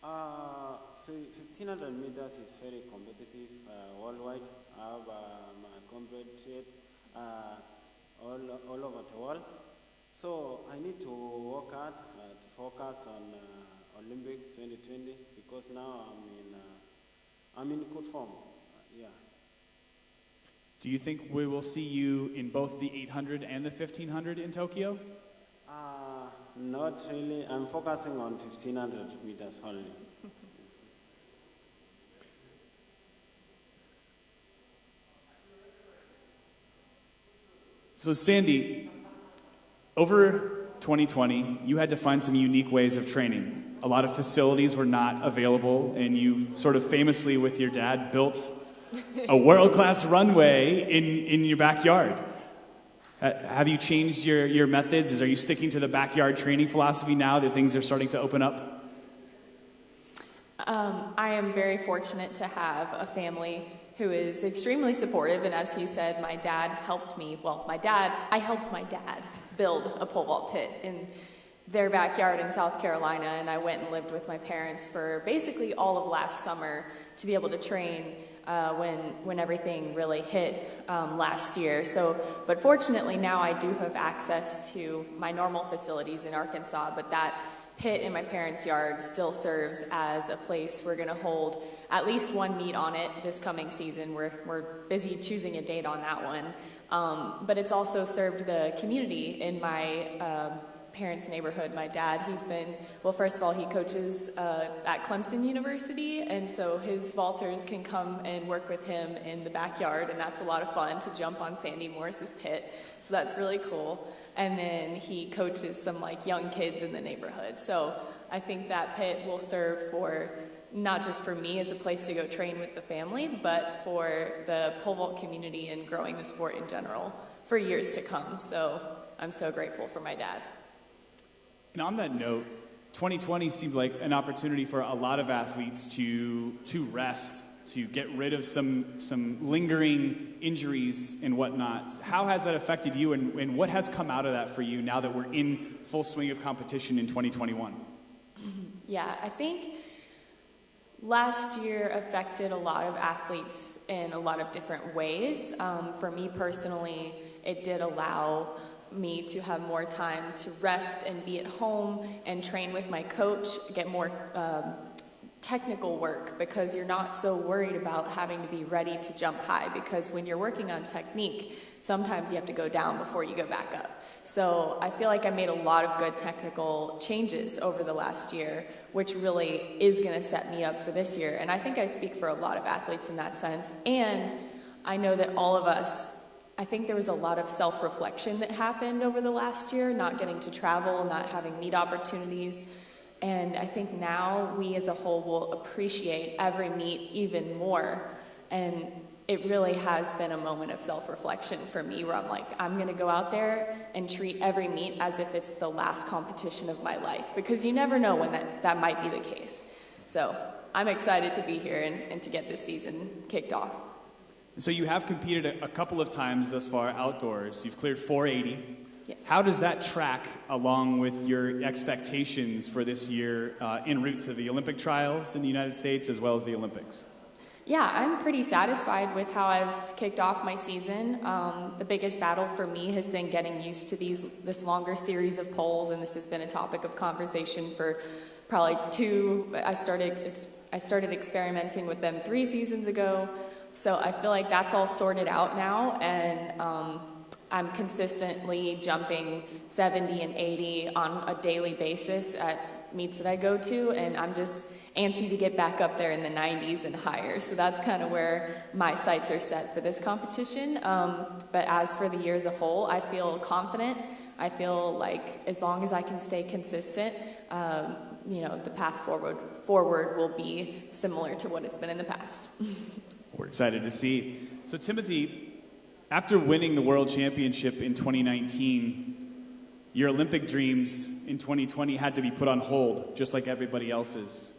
1,500 meters is very competitive worldwide. I have my compatriot all over the world. So I need to work hard to focus on Olympic 2020 because now I'm in good form. Yeah. Do you think we will see you in both the 800 and the 1,500 in Tokyo? Not really. I'm focusing on 1,500 meters only. So Sandi, over 2020, you had to find some unique ways of training. A lot of facilities were not available, and you sort of famously, with your dad, built a world-class runway in your backyard. Have you changed your methods? Are you sticking to the backyard training philosophy now that things are starting to open up? I am very fortunate to have a family who is extremely supportive, and as he said, my dad helped me. I helped my dad build a pole vault pit in their backyard in South Carolina, and I went and lived with my parents for basically all of last summer to be able to train when everything really hit last year. But fortunately now I do have access to my normal facilities in Arkansas, but that pit in my parents' yard still serves as a place we're going to hold at least one meet on it this coming season. We're busy choosing a date on that one. But it's also served the community in my parents' neighborhood. My dad, first of all, he coaches at Clemson University, and so his vaulters can come and work with him in the backyard, and that's a lot of fun to jump on Sandy Morris's pit, so that's really cool. And then he coaches some young kids in the neighborhood, so I think that pit will serve for not just for me as a place to go train with the family, but for the pole vault community and growing the sport in general for years to come. So I'm so grateful for my dad. And on that note, 2020 seemed like an opportunity for a lot of athletes to rest, to get rid of some lingering injuries and whatnot. How has that affected you, and what has come out of that for you now that we're in full swing of competition in 2021? Yeah, I think last year affected a lot of athletes in a lot of different ways. For me personally, it did allow me to have more time to rest and be at home and train with my coach, get more technical work, because you're not so worried about having to be ready to jump high, because when you're working on technique, sometimes you have to go down before you go back up. So I feel like I made a lot of good technical changes over the last year, which really is going to set me up for this year. And I think I speak for a lot of athletes in that sense. And I know that all of us, I think there was a lot of self-reflection that happened over the last year, not getting to travel, not having meet opportunities. And I think now we as a whole will appreciate every meet even more. And it really has been a moment of self-reflection for me, where I'm like, I'm going to go out there and treat every meet as if it's the last competition of my life, because you never know when that might be the case. So I'm excited to be here and to get this season kicked off. So you have competed a couple of times thus far outdoors. You've cleared 480. Yes. How does that track along with your expectations for this year en route to the Olympic trials in the United States as well as the Olympics? Yeah, I'm pretty satisfied with how I've kicked off my season. The biggest battle for me has been getting used to this longer series of polls, and this has been a topic of conversation for probably I started experimenting with them 3 seasons ago, so I feel like that's all sorted out now, and I'm consistently jumping 70 and 80 on a daily basis at meets that I go to, and I'm just antsy to get back up there in the 90s and higher. So that's kind of where my sights are set for this competition. But as for the year as a whole, I feel confident. I feel like as long as I can stay consistent, the path forward will be similar to what it's been in the past. We're excited to see. So Timothy, after winning the World Championship in 2019, your Olympic dreams in 2020 had to be put on hold, just like everybody else's.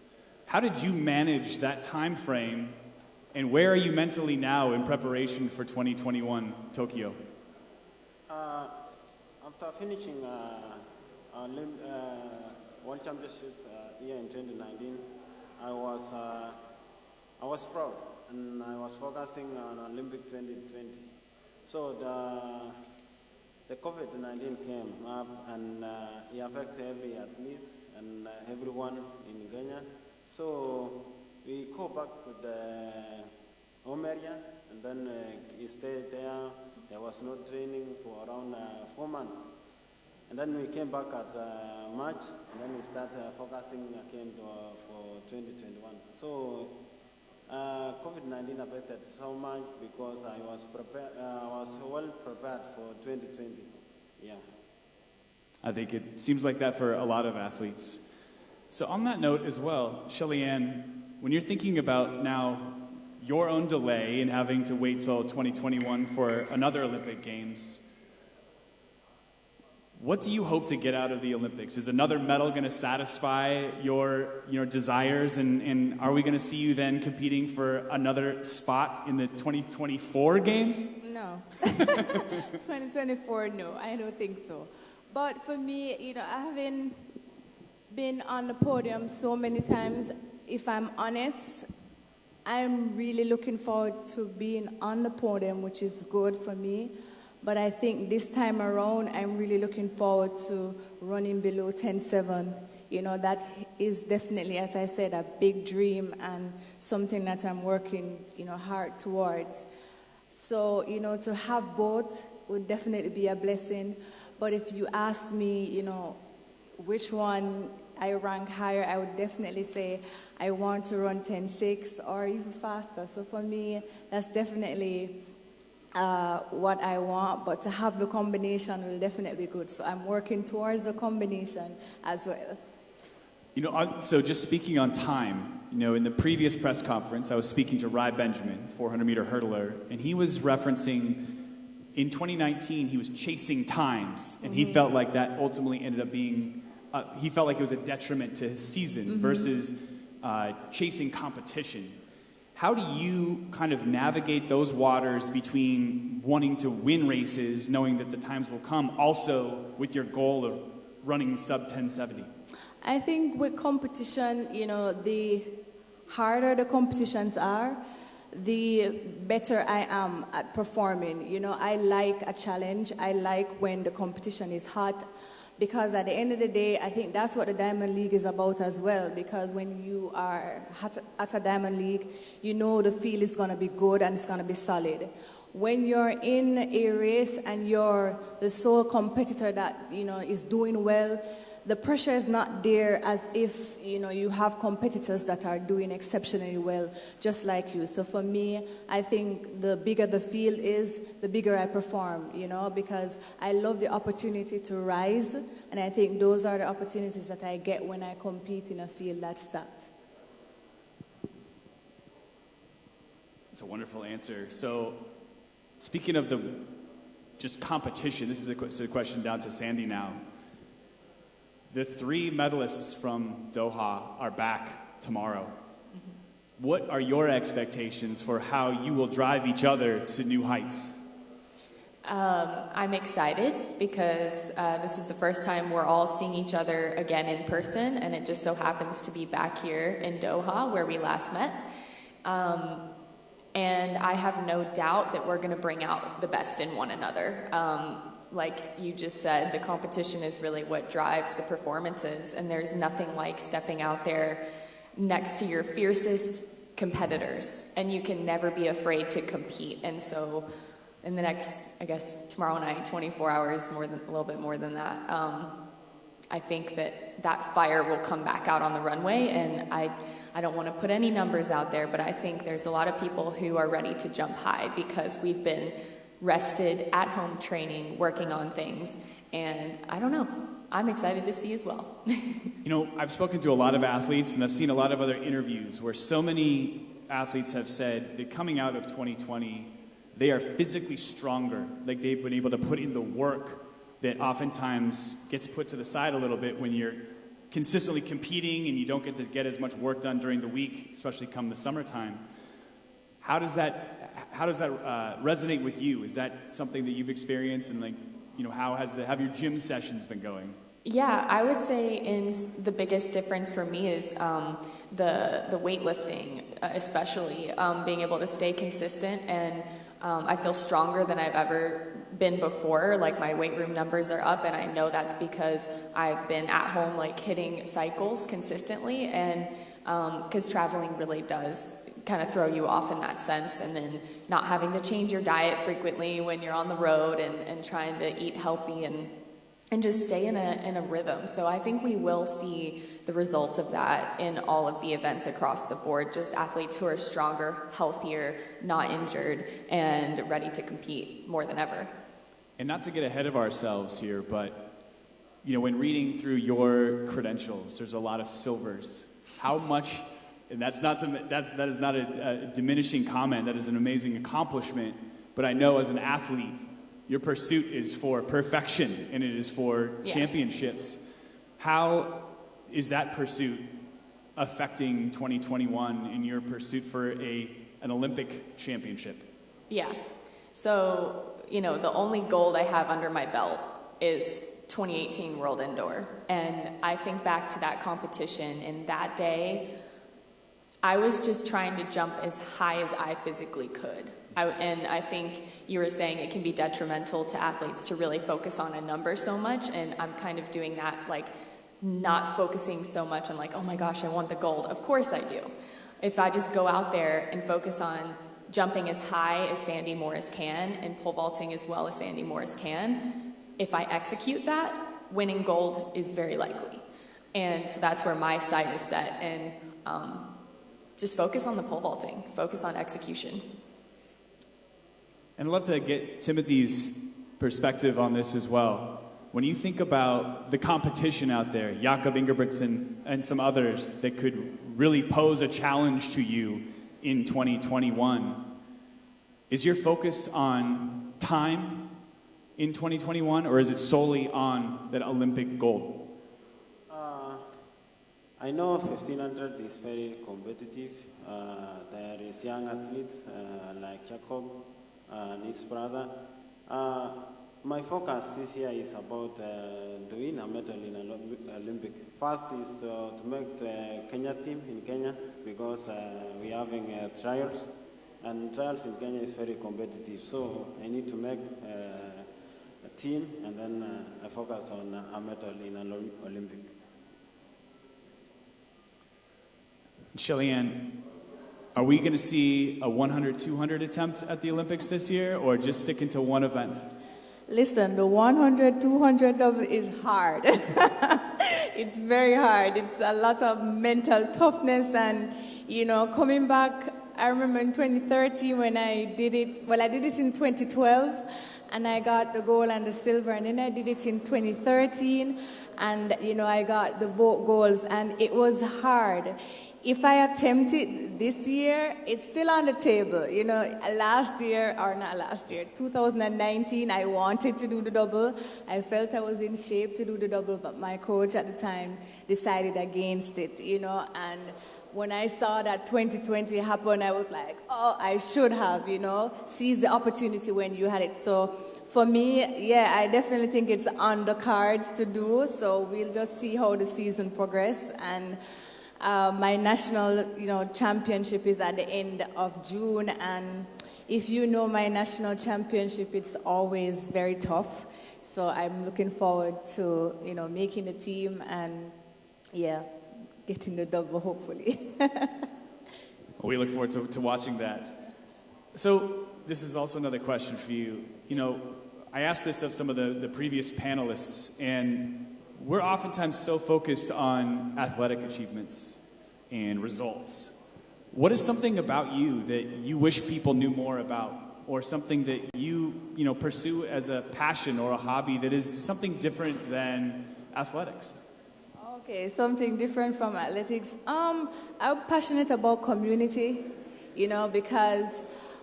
How did you manage that time frame, and where are you mentally now in preparation for 2021 Tokyo? After finishing World Championship year in 2019, I was proud, and I was focusing on Olympic 2020. So the COVID-19 came up, and it affected every athlete and everyone in Kenya. So we go back to the home area, and then we stayed there. There was no training for around 4 months. And then we came back at March, and then we started focusing again for 2021. So COVID-19 affected so much because I was well prepared for 2020. Yeah. I think it seems like that for a lot of athletes. So on that note as well, Shelly-Ann, when you're thinking about now your own delay and having to wait till 2021 for another Olympic Games, what do you hope to get out of the Olympics? Is another medal going to satisfy your desires, and are we going to see you then competing for another spot in the 2024 Games? No. 2024, no, I don't think so. But for me, I haven't been on the podium so many times. If I'm honest, I'm really looking forward to being on the podium, which is good for me. But I think this time around, I'm really looking forward to running below 10.7. That is definitely, as I said, a big dream and something that I'm working, hard towards. So, to have both would definitely be a blessing. But if you ask me, which one I rank higher, I would definitely say I want to run 10.6 or even faster. So for me, that's definitely what I want, but to have the combination will definitely be good. So I'm working towards the combination as well. So just speaking on time, in the previous press conference, I was speaking to Rai Benjamin, 400-meter hurdler, and he was referencing in 2019, he was chasing times, and he felt like that ultimately ended up being, he felt like it was a detriment to his season versus chasing competition. How do you kind of navigate those waters between wanting to win races, knowing that the times will come, also with your goal of running sub 1070? I think with competition, the harder the competitions are, the better I am at performing. You know, I like a challenge. I like when the competition is hot, because at the end of the day, I think that's what the Diamond League is about as well, because when you are at a Diamond League, you know the field is going to be good and it's going to be solid. When you're in a race and you're the sole competitor that, you know, is doing well, the pressure is not there as if, you know, you have competitors that are doing exceptionally well, just like you. So for me, I think the bigger the field is, the bigger I perform, you know, because I love the opportunity to rise, and I think those are the opportunities that I get when I compete in a field that's that. That's a wonderful answer. So, speaking of the just competition, this is a question down to Sandi now. The 3 medalists from Doha are back tomorrow. Mm-hmm. What are your expectations for how you will drive each other to new heights? I'm excited because this is the first time we're all seeing each other again in person, and it just so happens to be back here in Doha where we last met. And I have no doubt that we're going to bring out the best in one another. Like you just said, the competition is really what drives the performances, and there's nothing like stepping out there next to your fiercest competitors, and you can never be afraid to compete. And so in the next, I guess, tomorrow night, 24 hours, a little bit more than that, I think that fire will come back out on the runway, and I don't want to put any numbers out there, but I think there's a lot of people who are ready to jump high because we've been rested, at home training, working on things, and I don't know. I'm excited to see as well. You know, I've spoken to a lot of athletes, and I've seen a lot of other interviews where so many athletes have said that coming out of 2020, they are physically stronger. Like they've been able to put in the work that oftentimes gets put to the side a little bit when you're consistently competing and you don't get as much work done during the week, especially come the summertime. How does that resonate with you? Is that something that you've experienced, and like, you know, how have your gym sessions been going? Yeah, I would say the biggest difference for me is the weightlifting, especially being able to stay consistent, and I feel stronger than I've ever been before. Like my weight room numbers are up, and I know that's because I've been at home like hitting cycles consistently, and because traveling really does kind of throw you off in that sense, and then not having to change your diet frequently when you're on the road, and trying to eat healthy and just stay in a rhythm. So I think we will see the results of that in all of the events across the board, just athletes who are stronger, healthier, not injured, and ready to compete more than ever. And not to get ahead of ourselves here, but you know, when reading through your credentials, there's a lot of silvers. How much? And that is not a diminishing comment. That is an amazing accomplishment. But I know as an athlete, your pursuit is for perfection, and it is for championships. How is that pursuit affecting 2021 in your pursuit for an Olympic championship? Yeah. So, you know, the only gold I have under my belt is 2018 World Indoor. And I think back to that competition, and that day, I was just trying to jump as high as I physically could. And I think you were saying it can be detrimental to athletes to really focus on a number so much, and I'm kind of doing that, like not focusing so much on like, oh my gosh, I want the gold. Of course I do. If I just go out there and focus on jumping as high as Sandi Morris can and pole vaulting as well as Sandi Morris can, if I execute that, winning gold is very likely. And so that's where my sight is set, and just focus on the pole vaulting, focus on execution. And I'd love to get Timothy's perspective on this as well. When you think about the competition out there, Jakob Ingebrigtsen and some others that could really pose a challenge to you in 2021, is your focus on time in 2021, or is it solely on that Olympic gold? I know 1500 is very competitive. There is young athletes like Jacob and his brother. My focus this year is about to win a medal in Olympic. First is to make the Kenya team in Kenya, because we're having trials. and trials in Kenya is very competitive. So I need to make a team, and then I focus on a medal in an Olympic. Shelly-Ann, are we going to see a 100, 200 attempt at the Olympics this year, or just sticking to one event? Listen, the 100, 200 double is hard. It's very hard. It's a lot of mental toughness and, coming back. I remember in 2013 when I did it. Well, I did it in 2012, and I got the gold and the silver. And then I did it in 2013, and, I got the both golds, and it was hard. If I attempt it this year, it's still on the table. 2019, I wanted to do the double. I felt I was in shape to do the double, but my coach at the time decided against it, and when I saw that 2020 happen, I was like, oh, I should have, seized the opportunity when you had it. So for me, I definitely think it's on the cards to do, so we'll just see how the season progresses. And my national, championship is at the end of June, and if you know my national championship, it's always very tough. So I'm looking forward to, making the team and, getting the double, hopefully. We look forward to watching that. So this is also another question for you. I asked this of some of the previous panelists, and we're oftentimes so focused on athletic achievements and results. What is something about you that you wish people knew more about, or something that you pursue as a passion or a hobby that is something different than athletics? Okay, something different from athletics. I'm passionate about community, because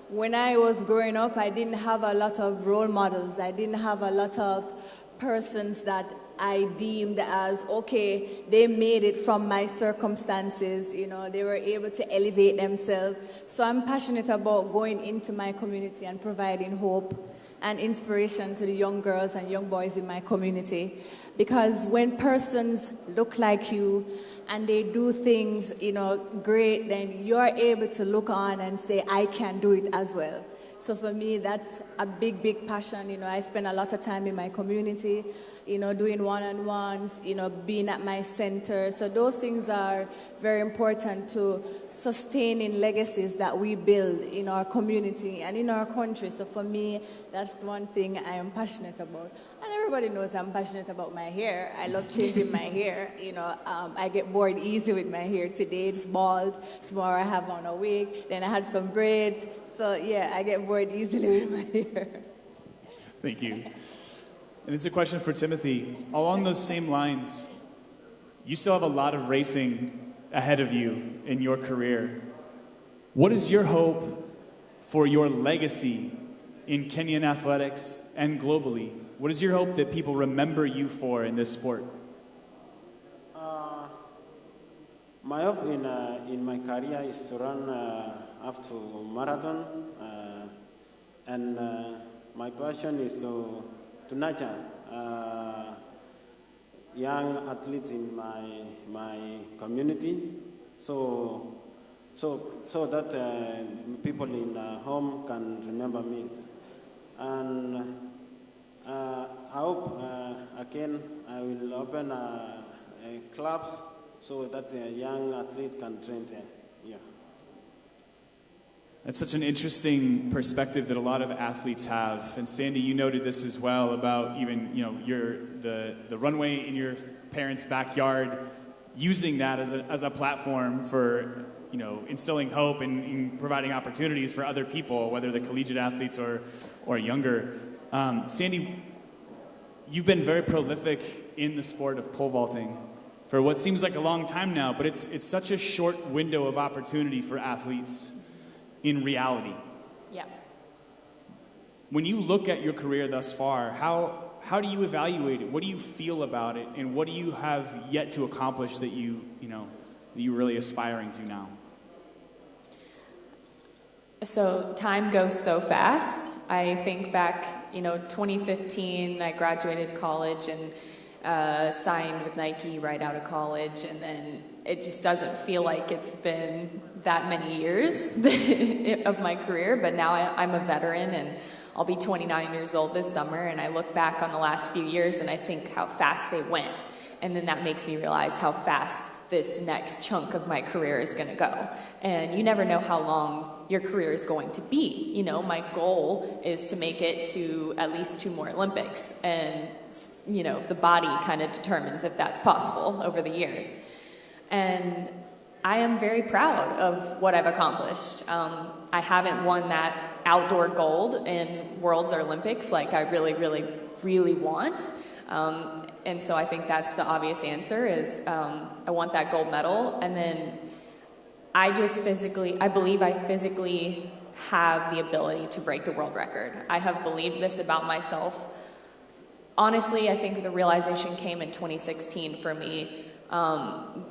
when I was growing up, I didn't have a lot of role models. I didn't have a lot of persons that I deemed as, okay, they made it from my circumstances, they were able to elevate themselves. So I'm passionate about going into my community and providing hope and inspiration to the young girls and young boys in my community. Because when persons look like you and they do things, great, then you're able to look on and say, I can do it as well. So for me, that's a big, big passion. I spend a lot of time in my community, doing one-on-ones, being at my center. So those things are very important to sustaining legacies that we build in our community and in our country. So for me, that's the one thing I am passionate about. And everybody knows I'm passionate about my hair. I love changing my hair. I get bored easy with my hair. Today it's bald. Tomorrow I have on a wig. Then I had some braids. So I get bored easily with my hair. Thank you. And it's a question for Timothy. Along those same lines, you still have a lot of racing ahead of you in your career. What is your hope for your legacy in Kenyan athletics and globally? What is your hope that people remember you for in this sport? My hope in my career is to run up to marathon, and my passion is to nurture young athletes in my community, so that people in home can remember me. And I hope again I will open clubs so that a young athlete can train there. That's such an interesting perspective that a lot of athletes have. And Sandi, you noted this as well about even, the runway in your parents' backyard, using that as a platform for, instilling hope and providing opportunities for other people, whether they're collegiate athletes or younger. Sandi, you've been very prolific in the sport of pole vaulting for what seems like a long time now, but it's such a short window of opportunity for athletes in reality. Yeah. When you look at your career thus far, how do you evaluate it? What do you feel about it? And what do you have yet to accomplish that you're really aspiring to now? So time goes so fast. I think back, 2015, I graduated college and signed with Nike right out of college. And then it just doesn't feel like it's been that many years of my career, but now I'm a veteran, and I'll be 29 years old this summer, and I look back on the last few years and I think how fast they went, and then that makes me realize how fast this next chunk of my career is going to go. And you never know how long your career is going to be. You know, my goal is to make it to at least 2 more Olympics, and you know, the body kind of determines if that's possible over the years. And I am very proud of what I've accomplished. I haven't won that outdoor gold in Worlds or Olympics like I really, really, really want. And so I think that's the obvious answer is I want that gold medal. And then I believe I physically have the ability to break the world record. I have believed this about myself. Honestly, I think the realization came in 2016 for me,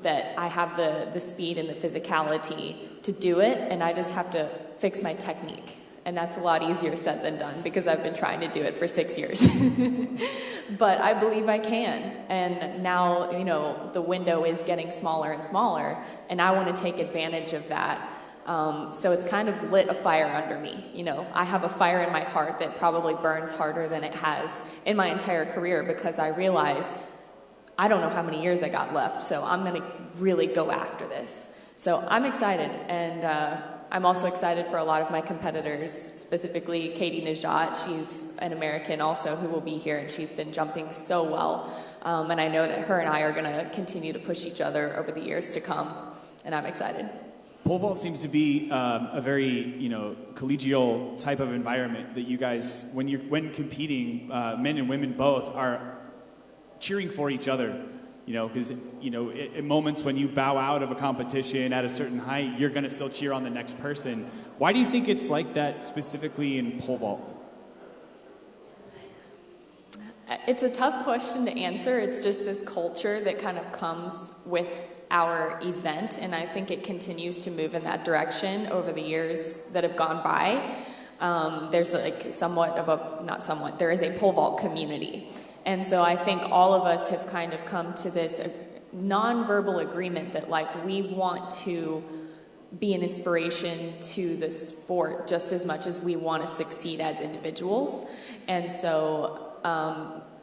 that I have the speed and the physicality to do it, and I just have to fix my technique. And that's a lot easier said than done because I've been trying to do it for 6 years. But I believe I can. And now, you know, the window is getting smaller and smaller, and I want to take advantage of that. So it's kind of lit a fire under me. You know, I have a fire in my heart that probably burns harder than it has in my entire career because I realize I don't know how many years I got left, so I'm going to really go after this. So I'm excited, and I'm also excited for a lot of my competitors, specifically Katie Najat. She's an American also who will be here, and she's been jumping so well. And I know that her and I are going to continue to push each other over the years to come, and I'm excited. Pole vault seems to be a very, you know, collegial type of environment that you guys, when competing, men and women both are cheering for each other, you know, because, you know, at moments when you bow out of a competition at a certain height, you're going to still cheer on the next person. Why do you think it's like that specifically in pole vault? It's a tough question to answer. It's just this culture that kind of comes with our event, and I think it continues to move in that direction over the years that have gone by. There's like there is a pole vault community. And so I think all of us have kind of come to this non-verbal agreement that like we want to be an inspiration to the sport just as much as we want to succeed as individuals. And so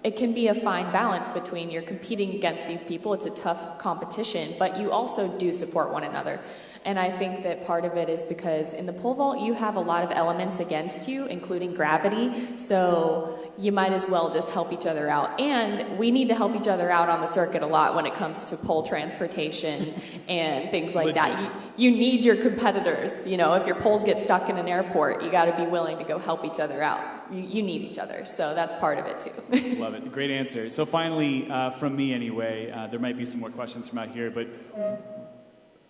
it can be a fine balance between you're competing against these people, it's a tough competition, but you also do support one another. And I think that part of it is because in the pole vault you have a lot of elements against you, including gravity, so you might as well just help each other out. And we need to help each other out on the circuit a lot when it comes to pole transportation and things like that. You need your competitors. You know, if your poles get stuck in an airport, you got to be willing to go help each other out. You need each other, so that's part of it too. Love it. Great answer. So finally, from me anyway, there might be some more questions from out here, but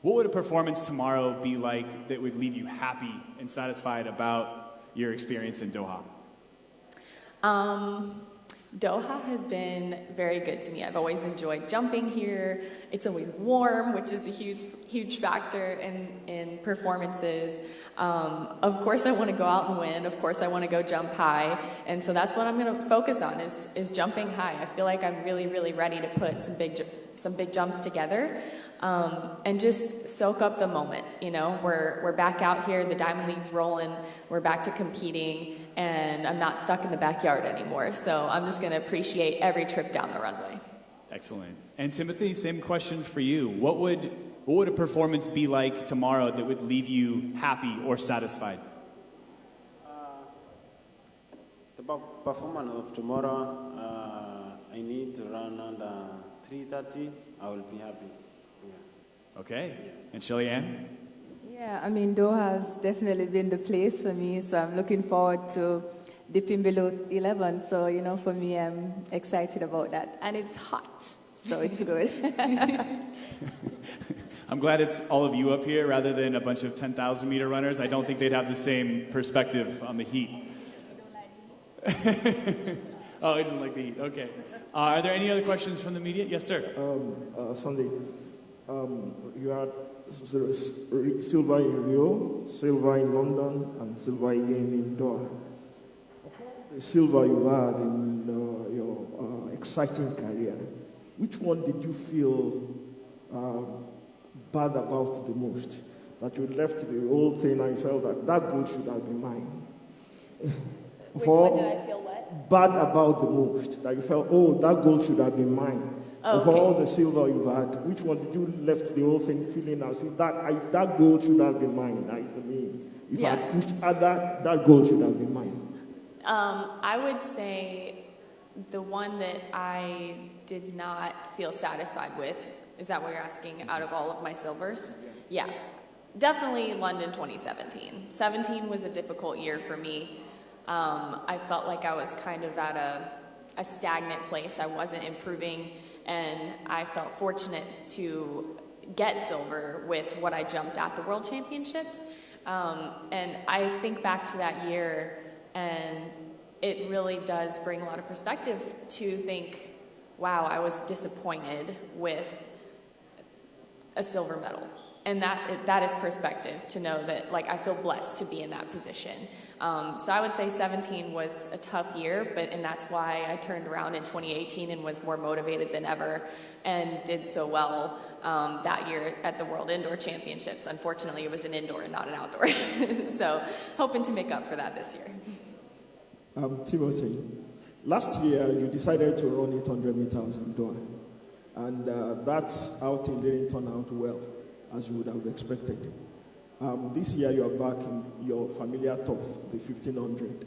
what would a performance tomorrow be like that would leave you happy and satisfied about your experience in Doha? Doha has been very good to me. I've always enjoyed jumping here. It's always warm, which is a huge factor in performances. Of course I want to go out and win. Of course I want to go jump high. And so that's what I'm going to focus on is jumping high. I feel like I'm really, really ready to put some big jumps together. And just soak up the moment. You know, we're back out here, the Diamond League's rolling, we're back to competing, and I'm not stuck in the backyard anymore. So I'm just going to appreciate every trip down the runway. Excellent. And Timothy, same question for you. What would a performance be like tomorrow that would leave you happy or satisfied? The performance of tomorrow, I need to run under 3:30. I will be happy. Okay. And Shelly-Ann? Yeah, I mean, Doha has definitely been the place for me, so I'm looking forward to dipping below 11. So, you know, for me, I'm excited about that. And it's hot, so it's good. I'm glad it's all of you up here rather than a bunch of 10,000-meter runners. I don't think they'd have the same perspective on the heat. Oh, he doesn't like the heat. Okay. Are there any other questions from the media? Yes, sir. Sandi, you had silver in Rio, silver in London, and silver again in Doha. The silver you had in your exciting career, which one did you feel bad about the most? That you left the whole thing and you felt that gold should have been mine. Which one did I feel what? Bad about the most. That you felt, oh, that gold should have been mine. Oh, of all the silver you've had, which one did you left the whole thing feeling as if that gold should have been mine? I mean, if I pushed other, that gold should have been mine. I would say the one that I did not feel satisfied with, is that what you're asking, out of all of my silvers? Yeah. Definitely London 2017. 17 was a difficult year for me. I felt like I was kind of at a stagnant place. I wasn't improving, and I felt fortunate to get silver with what I jumped at the World Championships. And I think back to that year, and it really does bring a lot of perspective to think, wow, I was disappointed with a silver medal. And that is perspective, to know that, like, I feel blessed to be in that position. So I would say 17 was a tough year, and that's why I turned around in 2018 and was more motivated than ever and did so well that year at the World Indoor Championships. Unfortunately, it was an indoor and not an outdoor. So hoping to make up for that this year. Timothy, last year you decided to run 800 meters in Doha, and that outing didn't turn out well, as you would have expected. This year you are back in your familiar turf, the 1500.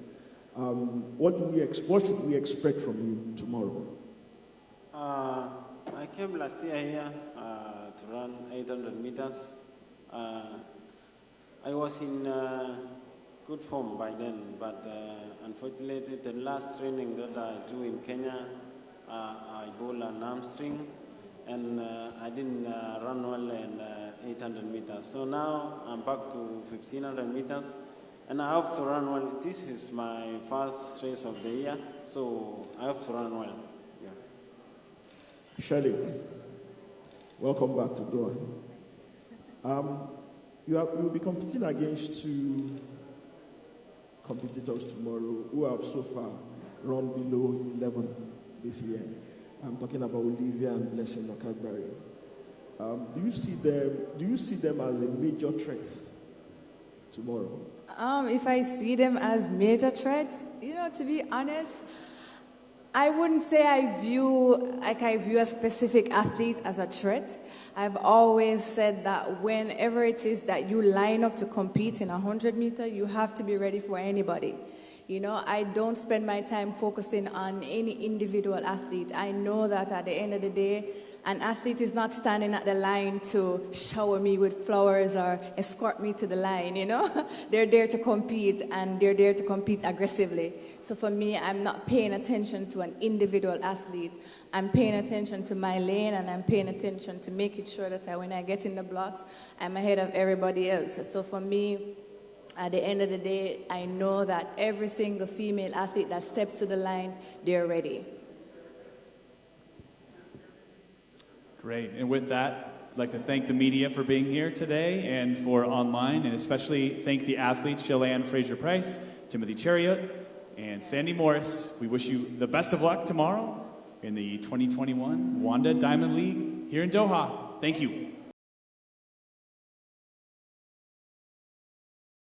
What should we expect from you tomorrow? I came last year here to run 800 meters. I was in good form by then, but unfortunately the last training that I do in Kenya, I bowled an hamstring, and I didn't run well in 800 meters. So now I'm back to 1500 meters, and I hope to run well. This is my first race of the year, so I hope to run well. Yeah. Shelly, welcome back to Doha. You'll be competing against two competitors tomorrow who have so far run below 11 this year. I'm talking about Olivia and Blessing Okagbari. Do you see them as a major threat tomorrow? If I see them as major threats, to be honest, I wouldn't say I view a specific athlete as a threat. I've always said that whenever it is that you line up to compete in 100 meter, you have to be ready for anybody. I don't spend my time focusing on any individual athlete. I know that at the end of the day, an athlete is not standing at the line to shower me with flowers or escort me to the line, They're there to compete, and they're there to compete aggressively. So for me, I'm not paying attention to an individual athlete. I'm paying attention to my lane, and I'm paying attention to making sure that when I get in the blocks, I'm ahead of everybody else. So for me, at the end of the day, I know that every single female athlete that steps to the line, they're ready. Great. And with that, I'd like to thank the media for being here today and for online, and especially thank the athletes, Shelly-Ann Fraser-Pryce, Timothy Cheruiyot, and Sandi Morris. We wish you the best of luck tomorrow in the 2021 Wanda Diamond League here in Doha. Thank you.